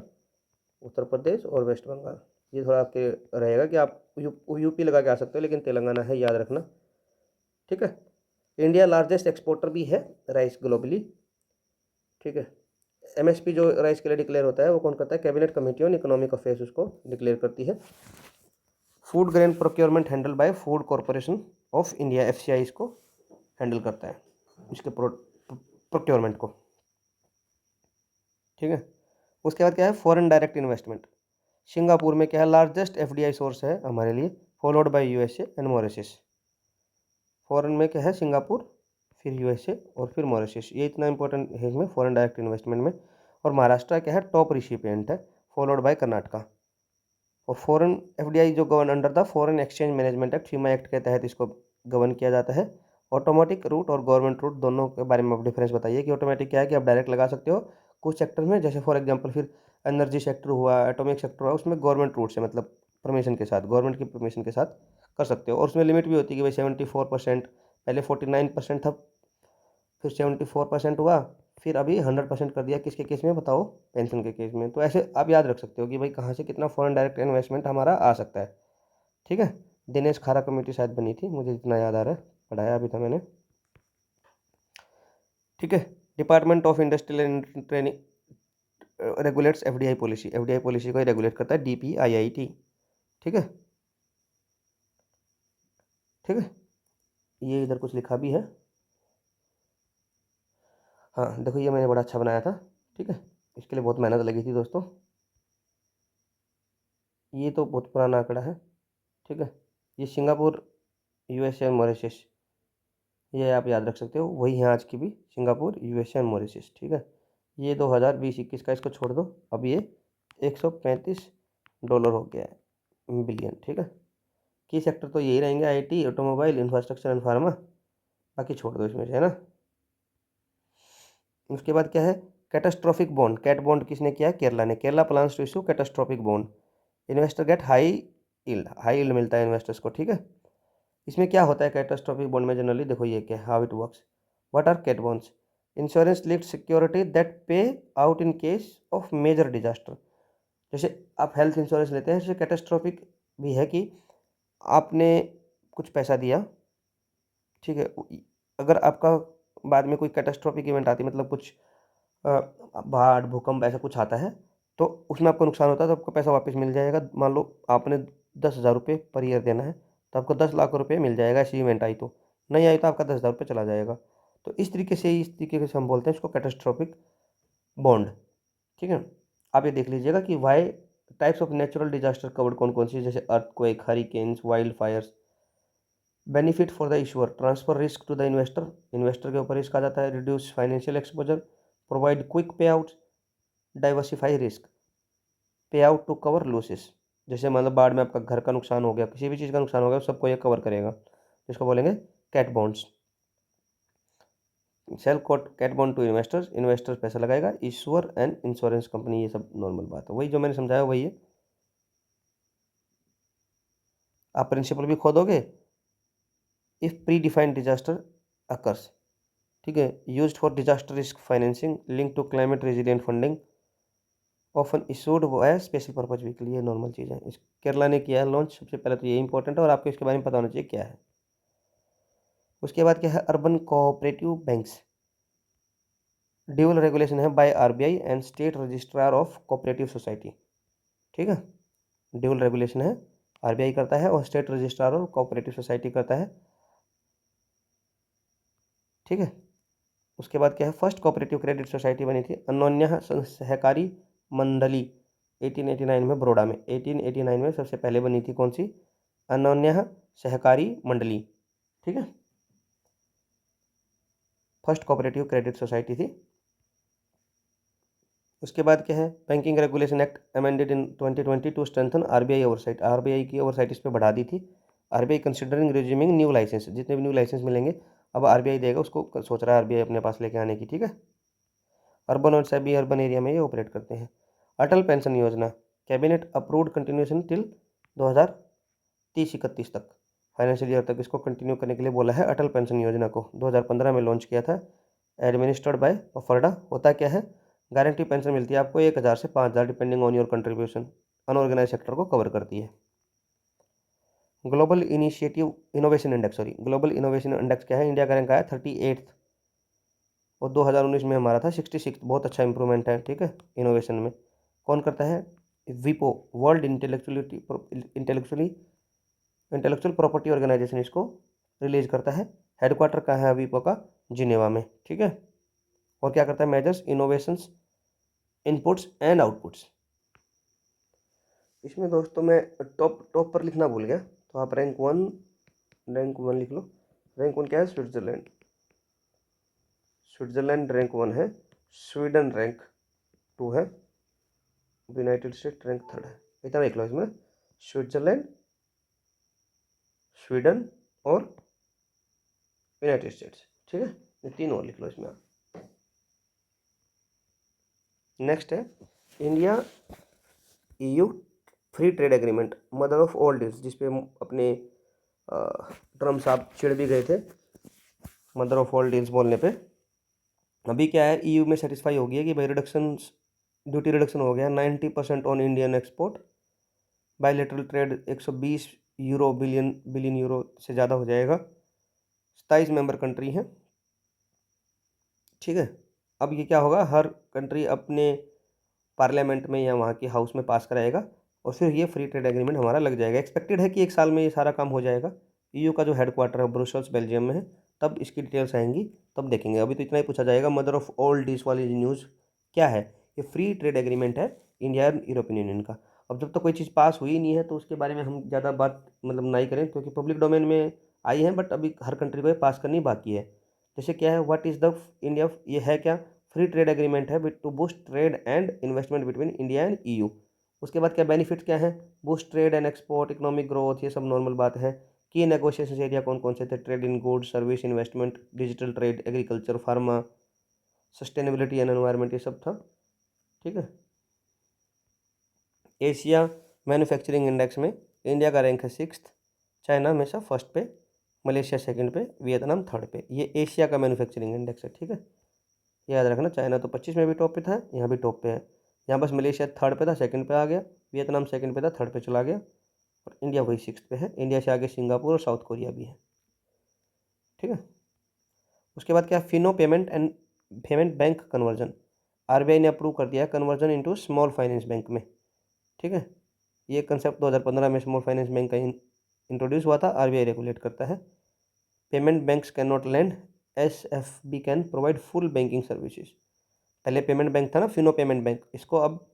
उत्तर प्रदेश और वेस्ट बंगाल, ये थोड़ा आपके रहेगा कि आप यूपी लगा के आ सकते हो, लेकिन तेलंगाना है, याद रखना, ठीक है। इंडिया लार्जेस्ट एक्सपोर्टर भी है राइस ग्लोबली, ठीक है। MSP जो राइस के लिए डिक्लेयर होता है वो कौन करता है, cabinet committee on economic affairs उसको डिक्लेयर करती है। Food grain procurement handle bye food corporation of India, FCI इसको हैंडल करता है, इसके प्रोक्योरमेंट को, ठीक है। उसके बाद क्या है, फॉरेन डायरेक्ट इन्वेस्टमेंट। सिंगापुर में क्या है, लार्जेस्ट FDI सोर्स है हमारे लिए, followed by USA and Mauritius. Foreign में क्या है, सिंगापुर, फिर USA और फिर मॉरिशस, ये इतना इंपॉर्टेंट है इसमें फॉरेन डायरेक्ट इन्वेस्टमेंट में। और महाराष्ट्र क्या है, टॉप रिसिपिएंट है, फॉलोड बाय कर्नाटका। और फॉरेन FDI जो govern under the foreign exchange management act, FEMA act के तहत इसको गवर्न किया जाता है। ऑटोमेटिक रूट और गवर्नमेंट रूट दोनों के बारे में आप डिफरेंस बताइए कि ऑटोमेटिक क्या है कि आप डायरेक्ट लगा सकते हो कुछ सेक्टर में, जैसे फॉर एग्जांपल फिर एनर्जी सेक्टर हुआ, एटॉमिक सेक्टर हुआ, उसमें गवर्नमेंट रूट से मतलब परमिशन के साथ, गवर्नमेंट की परमिशन के साथ कर सकते हो। और उसमें लिमिट भी होती है कि भाई 74%, पहले 49% था, फिर 74% हुआ, फिर अभी 100% कर दिया। किसके केस में बताओ? पेंशन के केस में। तो ऐसे आप याद रख सकते हो कि भाई कहाँ से कितना फॉरेन डायरेक्ट इन्वेस्टमेंट हमारा आ सकता है। ठीक है, दिनेश खारा कमेटी शायद बनी थी, मुझे जितना याद आ रहा है, पढ़ाया भी था मैंने। ठीक है, department of industrial and training regulates FDI policy, FDI policy को रेगुलेट करता है डीपीआईआईटी। ठीक है, ठीक है, ये इधर कुछ लिखा भी है। हाँ देखो, ये मैंने बड़ा अच्छा बनाया था। ठीक है, इसके लिए बहुत मेहनत लगी थी दोस्तों। ये तो बहुत पुराना आंकड़ा है। ठीक है, ये सिंगापुर, यूएसए और मॉरिशस, ये आप याद रख सकते हो, वही है आज की भी, सिंगापुर, यूएसए और मॉरिशस। ठीक है, ये 2020-21 का, इसको छोड़ दो। अब ये $135 हो गया है बिलियन। ठीक है, की सेक्टर तो यही रहेंगे, IT, automobile, infrastructure and pharma, बाकी छोड़ दो इसमें से, है ना। उसके बाद क्या है? कैटास्ट्रॉफिक बॉन्ड, कैट बॉन्ड किसने किया है? केरला ने। Kerala plans to issue catastrophic bond, investor get high yield, high yield मिलता है इन्वेस्टर्स को। ठीक है, इसमें क्या होता है कैटास्ट्रॉफिक बॉन्ड में जनरली? देखो ये क्या है, how it works, what are cat bonds? Insurance linked security that pay out in case of major disaster. जैसे आप हेल्थ इंश्योरेंस लेते हैं, जैसे कैटास्ट्रॉफिक भी है कि आपने कुछ पैसा दिया, ठीक है, अगर आपका बाद में कोई कैटास्ट्रॉफिक इवेंट आती है, मतलब कुछ बाढ़, भूकंप, ऐसा कुछ आता है, तो उसमें आपको नुकसान होता है, तो आपको पैसा वापस मिल जाएगा। मान लो आपने 10,000 रुपये पर ईयर देना है, तो आपको 10 लाख रुपये मिल जाएगा ऐसी इवेंट आई तो। नहीं आई तो आपका 10,000 रुपये चला जाएगा। तो इस तरीके से हम बोलते हैं इसको कैटास्ट्रॉफिक बॉन्ड। ठीक है, आप ये देख लीजिएगा कि why types of natural disaster covered कौन कौन सी, जैसे earthquake, hurricanes, wildfires. Benefit for the issuer, transfer risk to the investor, investor के ऊपर रिस्क आ जाता है। Reduce financial exposure, provide quick pay out, diversify risk, pay out to cover losses. जैसे मतलब बाढ़ में आपका घर का नुकसान हो गया, किसी भी चीज़ का नुकसान हो गया, सबको ये कवर करेगा, जिसको बोलेंगे cat bonds. Sell coat cat bond to investors, investors पैसा लगाएगा, इशूअर एंड इंश्योरेंस कंपनी, ये सब नॉर्मल बात है, वही जो मैंने समझाया वही है। आप प्रिंसिपल भी खोदोगे, if pre defined disaster occurs. ठीक है, used for disaster risk financing, link to climate resilient funding, often issued है स्पेशल पर्पज व्हीकल। ये नॉर्मल चीज़ है। इस केरला ने किया है लॉन्च, सबसे पहले तो ये इंपॉर्टेंट है और आपको इसके बारे में पता होना चाहिए क्या है। उसके बाद क्या है? Urban cooperative banks, dual regulation है by RBI and state registrar of cooperative society. ठीक है, ड्यूअल रेगुलेशन है, आरबीआई करता है और स्टेट रजिस्ट्रार और कोऑपरेटिव सोसाइटी करता है। ठीक है, उसके बाद क्या है? फर्स्ट कोऑपरेटिव क्रेडिट सोसाइटी बनी थी अन्योन्या सहकारी मंडली 1889 में, बड़ौदा में। 1889 में सबसे पहले बनी थी कौन सी? अन्योन्या सहकारी मंडली। ठीक है, फर्स्ट कोऑपरेटिव क्रेडिट सोसाइटी थी। उसके बाद क्या है? Banking regulation act amended in 2020 to strengthen RBI oversight, RBI की ओवरसाइट इस पर बढ़ा दी थी। RBI considering resuming new license, जितने भी न्यू लाइसेंस मिलेंगे अब आरबीआई देगा, उसको सोच रहा है आरबीआई अपने पास लेके आने की। ठीक है, अर्बन और सेमी अर्बन एरिया में ये ऑपरेट करते हैं। अटल पेंशन योजना, कैबिनेट अप्रूव्ड कंटिन्यूएशन टिल 2030-31 तक, फाइनेंशियल ईयर तक इसको कंटिन्यू करने के लिए बोला है। अटल पेंशन योजना को 2015 में लॉन्च किया था, एडमिनिस्टर्ड बाय पफरडा। होता क्या है? गारंटी पेंशन मिलती है आपको 1,000 से 5,000 depending on your contribution, unorganised sector को कवर करती है। Global initiative innovation index, sorry global innovation index क्या है? इंडिया का रैंक आया 38th और 2019 में हमारा था 66। बहुत अच्छा इंप्रूवमेंट है। ठीक है, इनोवेशन में कौन करता है? विपो, world intellectually intellectual property organization इसको रिलीज करता है। हेडक्वार्टर कहाँ है विपो का? जिनेवा में। ठीक है, और क्या करता है? Measures innovations inputs and outputs. इसमें दोस्तों मैं टॉप टॉप पर लिखना भूल गया, तो आप रैंक वन लिख लो। रैंक वन क्या है? स्विट्जरलैंड, स्विट्जरलैंड रैंक वन है, स्वीडन रैंक टू है, यूनाइटेड स्टेट रैंक थर्ड है। इतना लिख लो इसमें, स्विट्जरलैंड, स्वीडन और यूनाइटेड स्टेट्स। ठीक है, ये 3 और लिख लो इसमें आप। नेक्स्ट है India EU free trade agreement, mother of all deals, जिसपे अपने ट्रम्प साहब चिढ़ भी गए थे मदर ऑफ ऑल डील्स बोलने पे। अभी क्या है, EU में सेटिस्फाई हो गया कि भाई रिडक्शन, ड्यूटी रिडक्शन हो गया 90% on Indian export. Bilateral trade 120 billion euro से ज़्यादा हो जाएगा। 27 मेंबर कंट्री हैं। ठीक है, अब ये क्या होगा, हर कंट्री अपने पार्लियामेंट में या वहाँ के हाउस में पास कराएगा और फिर ये फ्री ट्रेड एग्रीमेंट हमारा लग जाएगा। एक्सपेक्टेड है कि 1 साल में ये सारा काम हो जाएगा। EU का जो हेडक्वार्टर है ब्रुसेल्स बेल्जियम में है, तब इसकी डिटेल्स आएंगी, तब देखेंगे। अभी तो इतना ही पूछा जाएगा, मदर ऑफ ऑल डील्स वाली न्यूज़ क्या है। ये फ्री ट्रेड एग्रीमेंट है इंडिया और यूरोपियन यूनियन का। अब जब तक कोई चीज़ पास हुई नहीं है तो उसके बारे में हम ज़्यादा बात मतलब नहीं करें, क्योंकि पब्लिक डोमेन में आई है, बट अभी हर कंट्री को पास करनी बाकी है। जैसे क्या है, व्हाट इज़ द इंडिया, ये है क्या, फ्री ट्रेड एग्रीमेंट है to boost trade and investment between India and EU। उसके बाद क्या बेनिफिट क्या है, boost trade and export, economic growth, ये सब नॉर्मल बात है। की नेगोशिएशन एरिया कौन कौन से थे, trade in goods service investment digital trade agriculture pharma sustainability and environment, ये सब था। ठीक है, एशिया मैन्युफैक्चरिंग इंडेक्स में इंडिया का रैंक है 6th, चाइना हमेशा फर्स्ट पे, मलेशिया सेकंड पे, वियतनाम थर्ड पे। ये एशिया का मैन्युफैक्चरिंग इंडेक्स है। ठीक है, याद रखना, चाइना तो 25 में भी टॉप पे था, यहाँ भी टॉप पे है। यहाँ बस मलेशिया थर्ड पे था, सेकंड पे आ गया, वियतनाम सेकंड पे था, थर्ड पे चला गया, और इंडिया वही 6th पे है। इंडिया से आगे सिंगापुर और साउथ कोरिया भी है। ठीक है, उसके बाद क्या, Fino payment bank conversion, RBI ने अप्रूव कर दिया है conversion into small finance bank में। ठीक है, ये कंसेप्ट 2015 में स्मॉल फाइनेंस बैंक का इंट्रोड्यूस हुआ था, RBI रेगुलेट करता है। Payment banks can not land, SFB can provide full banking services. पहले पेमेंट बैंक था ना, फिनो पेमेंट बैंक, इसको अब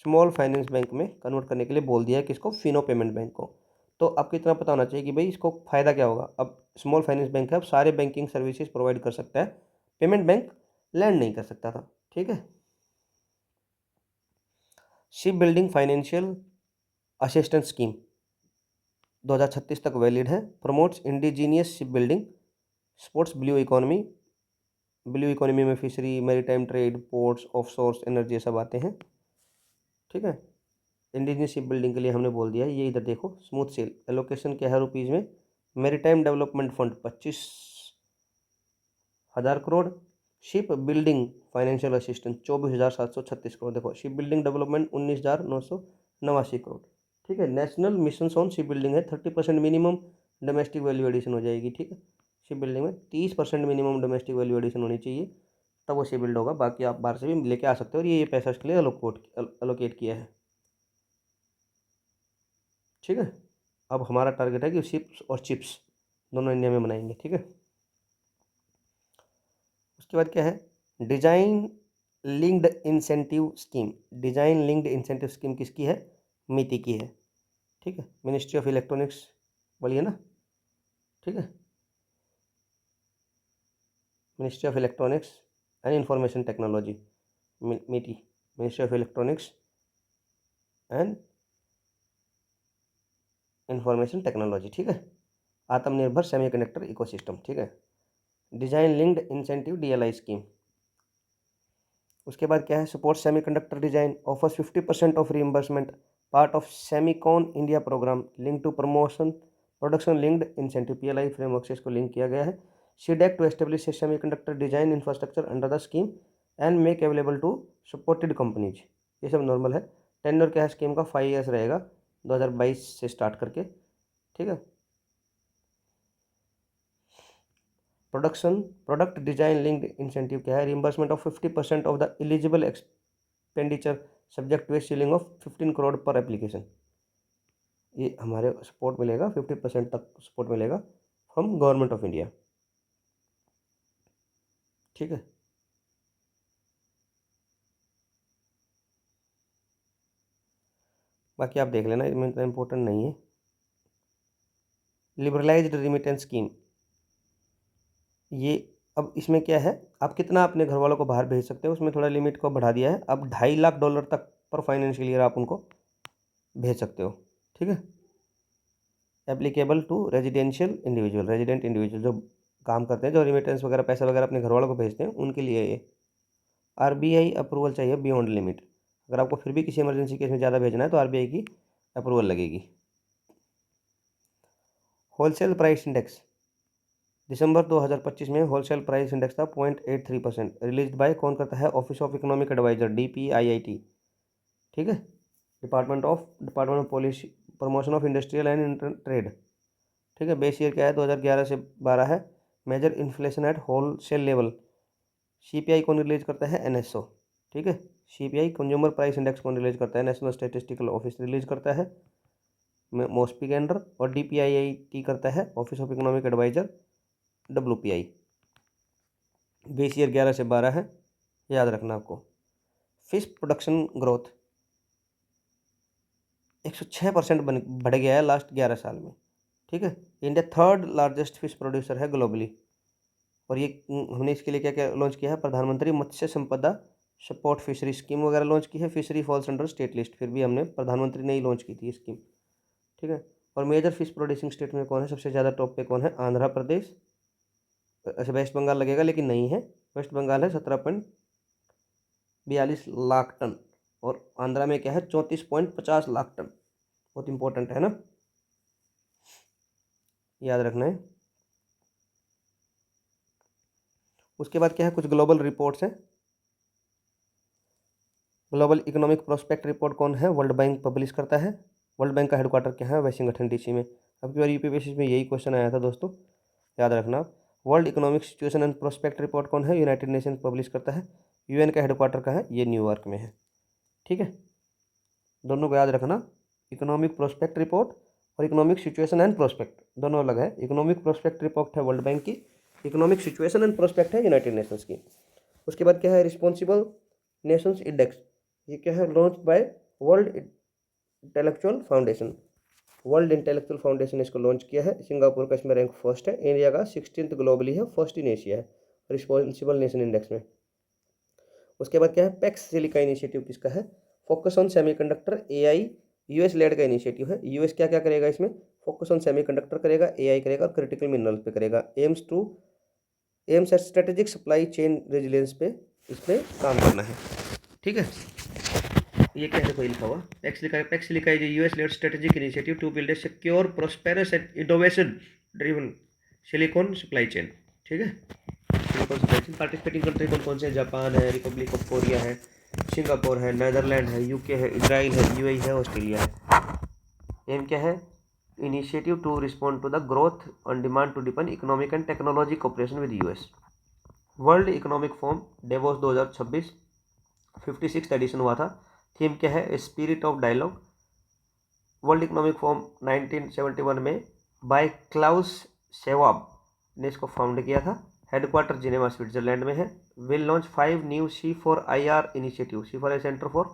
स्मॉल फाइनेंस बैंक में कन्वर्ट करने के लिए बोल दिया है किसको, फिनो पेमेंट बैंक को। तो आपको इतना पता होना चाहिए कि भाई इसको फ़ायदा क्या होगा। अब स्मॉल फाइनेंस बैंक है, अब सारे बैंकिंग सर्विसेज प्रोवाइड कर सकता है, पेमेंट बैंक लैंड नहीं कर सकता था। ठीक है, ship building financial assistance scheme 2036 तक वैलिड है। Promotes indigenous ship building, sports blue economy में fishery, maritime trade, ports, offshores, energy, ये सब आते हैं। ठीक है, इंडिजिनियस शिप बिल्डिंग के लिए हमने बोल दिया है, ये इधर देखो, स्मूथ सेल एलोकेशन क्या है रुपीज़ में, maritime development fund 25,000 crore, ship building financial assistance 24,736 crore. देखो, शिप बिल्डिंग डेवलपमेंट 19,989 करोड़। ठीक है, national mission on ship building है, 30% मिनिमम डोमेस्टिक वैल्यू एडिशन हो जाएगी। ठीक है, शिप बिल्डिंग में 30% मिनिमम डोमेस्टिक वैल्यू एडिशन होनी चाहिए, तब वो शिप बिल्ड होगा। बाकी आप बाहर से भी लेके आ सकते हो, और ये पैसा इसके लिए अलोकेट किया है। ठीक है, अब हमारा टारगेट है कि शिप्स और चिप्स दोनों इंडिया में बनाएंगे। ठीक है, उसके बाद क्या है, design linked incentive scheme. Design linked incentive scheme किसकी है, मिति की है। ठीक है, मिनिस्ट्री ऑफ इलेक्ट्रॉनिक्स बोलिए ना। ठीक है, ministry of electronics and information technology, MeitY, ministry of electronics and information technology. ठीक है, आत्मनिर्भर सेमीकंडक्टर इकोसिस्टम। ठीक है, design linked incentive DLI scheme. उसके बाद क्या है, support semiconductor design, offers 50% of reimbursement, part of Semicon India programme, link to promotion production linked incentive, PLI framework से इसको लिंक किया गया है। CDAC to establish semiconductor design infrastructure under the scheme and make available to supported companies, ये सब normal है। Tenure क्या है स्कीम का, 5 ईयर्स रहेगा, 2022 से स्टार्ट करके। ठीक है, प्रोडक्ट डिजाइन लिंक्ड इंसेंटिव क्या है, reimbursement of 50% of the eligible expenditure subject to a ceiling of 15 crore पर एप्लीकेशन। ये हमारे सपोर्ट मिलेगा, 50% तक सपोर्ट मिलेगा फ्रॉम गवर्नमेंट ऑफ इंडिया। ठीक है, बाकी आप देख लेना, इसमें इतना इम्पोर्टेंट नहीं है। लिबरलाइज्ड रिमिटेंस स्कीम, ये अब इसमें क्या है, आप कितना अपने घर वालों को बाहर भेज सकते हो, उसमें थोड़ा लिमिट को बढ़ा दिया है। अब $2.5 लाख तक पर फाइनेंशियल ईयर आप उनको भेज सकते हो। ठीक है, एप्लीकेबल टू रेजिडेंट इंडिविजुअल जो काम करते हैं, जो रिमिटेंस वगैरह पैसा वगैरह अपने घर वालों को भेजते हैं, उनके लिए ये आरबीआई अप्रूवल चाहिए बियॉन्ड लिमिट। अगर आपको फिर भी किसी इमरजेंसी केस में ज़्यादा भेजना है तो आरबीआई की अप्रूवल लगेगी। होलसेल प्राइस इंडेक्स दिसंबर 2025 में होलसेल प्राइस इंडेक्स था 0.83%। रिलीज बाय कौन करता है? Office of economic adviser, DPIIT। ठीक है, department of policy promotion of industrial and trade. ठीक है, बेस ईयर क्या है? 2011 से 12 है। Major inflation at wholesale level. CPI कौन रिलीज करता है? NSO। ठीक है, CPI कंज्यूमर प्राइस इंडेक्स कौन रिलीज करता है? नेशनल स्टैटिस्टिकल ऑफिस रिलीज करता है, मोस्पी के अंडर। और DPIIT करता है office of economic adviser, WPI। Base year 11 से 12 है, याद रखना आपको। फिश प्रोडक्शन ग्रोथ 106% बढ़ गया है लास्ट 11 साल में। ठीक है, India third largest fish producer है ग्लोबली। और ये हमने इसके लिए क्या क्या लॉन्च किया है? प्रधानमंत्री मत्स्य संपदा सपोर्ट फिशरी स्कीम वगैरह लॉन्च की है। Fishery falls under state list, फिर भी हमने प्रधानमंत्री ने ही लॉन्च की थी स्कीम। ठीक है, और मेजर फिश प्रोड्यूसिंग स्टेट में कौन है? सबसे ज़्यादा टॉप पे कौन है? आंध्र प्रदेश। अच्छा, वेस्ट बंगाल लगेगा लेकिन नहीं है, वेस्ट बंगाल है 17.42 लाख टन। और आंध्रा में क्या है? 34.50 लाख टन। बहुत इंपॉर्टेंट है ना, याद रखना है। उसके बाद क्या है? कुछ ग्लोबल रिपोर्ट्स हैं। ग्लोबल इकोनॉमिक प्रोस्पेक्ट रिपोर्ट कौन है? वर्ल्ड बैंक पब्लिश करता है। वर्ल्ड बैंक का हेडक्वार्टर क्या है? वाशिंगटन DC में। अब की बार UPSC में यही क्वेश्चन आया था दोस्तों, याद रखना आप। World economic situation and prospect report कौन है? यूनाइटेड नेशन पब्लिश करता है। UN का हेडक्वार्टर कहाँ है? ये न्यूयॉर्क में है। ठीक है, दोनों को याद रखना। इकोनॉमिक प्रोस्पेक्ट रिपोर्ट और इकोनॉमिक सिचुएशन एंड प्रोस्पेक्ट दोनों अलग है। इकोनॉमिक प्रोस्पेक्ट रिपोर्ट है वर्ल्ड बैंक की, इकोनॉमिक सिचुएशन एंड प्रोस्पेक्ट है यूनाइटेड नेशंस की। उसके बाद क्या है? Responsible Nations index. ये क्या है? Launch by world intellectual foundation. World intellectual foundation इसको लॉन्च किया है। सिंगापुर का इसमें रैंक फर्स्ट है। इंडिया का 16th ग्लोबली है, फर्स्ट इन एशिया है रिस्पॉन्सिबल नेशन इंडेक्स में। उसके बाद क्या है? पैक्स सिलिका इनिशिएटिव किसका है? Focus on semiconductor AI, US led का इनिशिएटिव है। US क्या क्या करेगा इसमें? फोकस ऑन सेमीकंडक्टर करेगा, AI करेगा, क्रिटिकल मिनरल्स पे करेगा। Aims at strategic supply chain resilience पे इस पर काम करना है। ठीक है, ये क्या है? देखो लिखा हुआ पैक्स लिखा है US led strategic initiative to build a secure prosperous and innovation driven silicon supply chain. ठीक है, silicon supply chain. Participating country कौन कौन से? जापान है, रिपब्लिक ऑफ कोरिया है, सिंगापुर है, नेदरलैंड है, UK है, इजराइल है, UAE है, ऑस्ट्रेलिया है। एम क्या है? Initiative to respond to the growth on demand to depend economic and technology cooperation with US। World economic forum Davos 2026 56th edition हुआ था। थीम क्या है? Spirit of dialogue. World economic forum 1971 में bye Klaus शेवाब ने इसको found किया था। Headquarter Geneva Switzerland में है। Will launch 5 new C4IR initiative. C4I centre for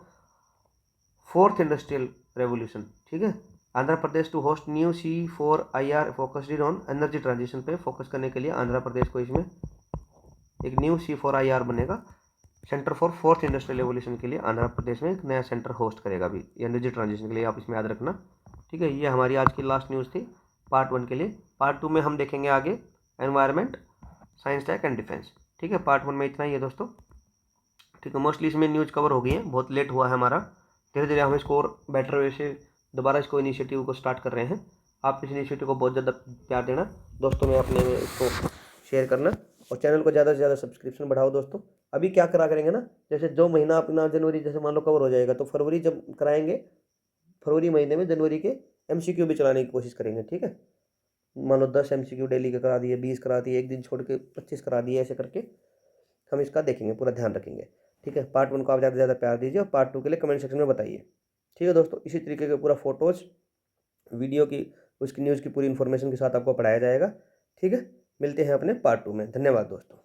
fourth industrial revolution. ठीक है, Andhra Pradesh to host new C4IR focused on energy transition पे फोकस करने के लिए आंध्र प्रदेश को इसमें एक न्यू C4IR बनेगा। Centre for fourth industrial revolution के लिए आंध्र प्रदेश में एक नया सेंटर होस्ट करेगा अभी एनर्जी ट्रांजिशन के लिए, आप इसमें याद रखना। ठीक है, ये हमारी आज की लास्ट न्यूज़ थी पार्ट 1 के लिए। पार्ट 2 में हम देखेंगे आगे environment, science tech and defence. ठीक है, पार्ट 1 में इतना ही है दोस्तों। ठीक है, मोस्टली इसमें न्यूज़ कवर हो गई है, बहुत लेट हुआ है हमारा। धीरे धीरे हम इसको और बेटर वे से दोबारा इसको इनिशिएटिव को स्टार्ट कर रहे हैं। आप इस इनिशिएटिव को बहुत ज़्यादा प्यार देना, दोस्तों में अपने इसको शेयर करना और चैनल को ज़्यादा से ज़्यादा सब्सक्रिप्शन बढ़ाओ दोस्तों। अभी क्या करा करेंगे ना, जैसे जो महीना अपना जनवरी जैसे मान लो कवर हो जाएगा तो फरवरी जब कराएंगे, फरवरी महीने में जनवरी के MCQ भी चलाने की कोशिश करेंगे। ठीक है, मान लो 10 MCQ डेली के करा दिए, 20 करा दिए, एक दिन छोड़ के 25 करा दिए, ऐसे करके हम इसका देखेंगे, पूरा ध्यान रखेंगे। ठीक है, पार्ट 1 को आप ज़्यादा से ज़्यादा प्यार दीजिए और पार्ट 2 के लिए कमेंट सेक्शन में बताइए। ठीक है दोस्तों, इसी तरीके के पूरा फोटोज़ वीडियो की उसकी न्यूज़ की पूरी इन्फॉर्मेशन के साथ आपको पढ़ाया जाएगा। ठीक है, मिलते हैं अपने पार्ट 2 में। धन्यवाद दोस्तों।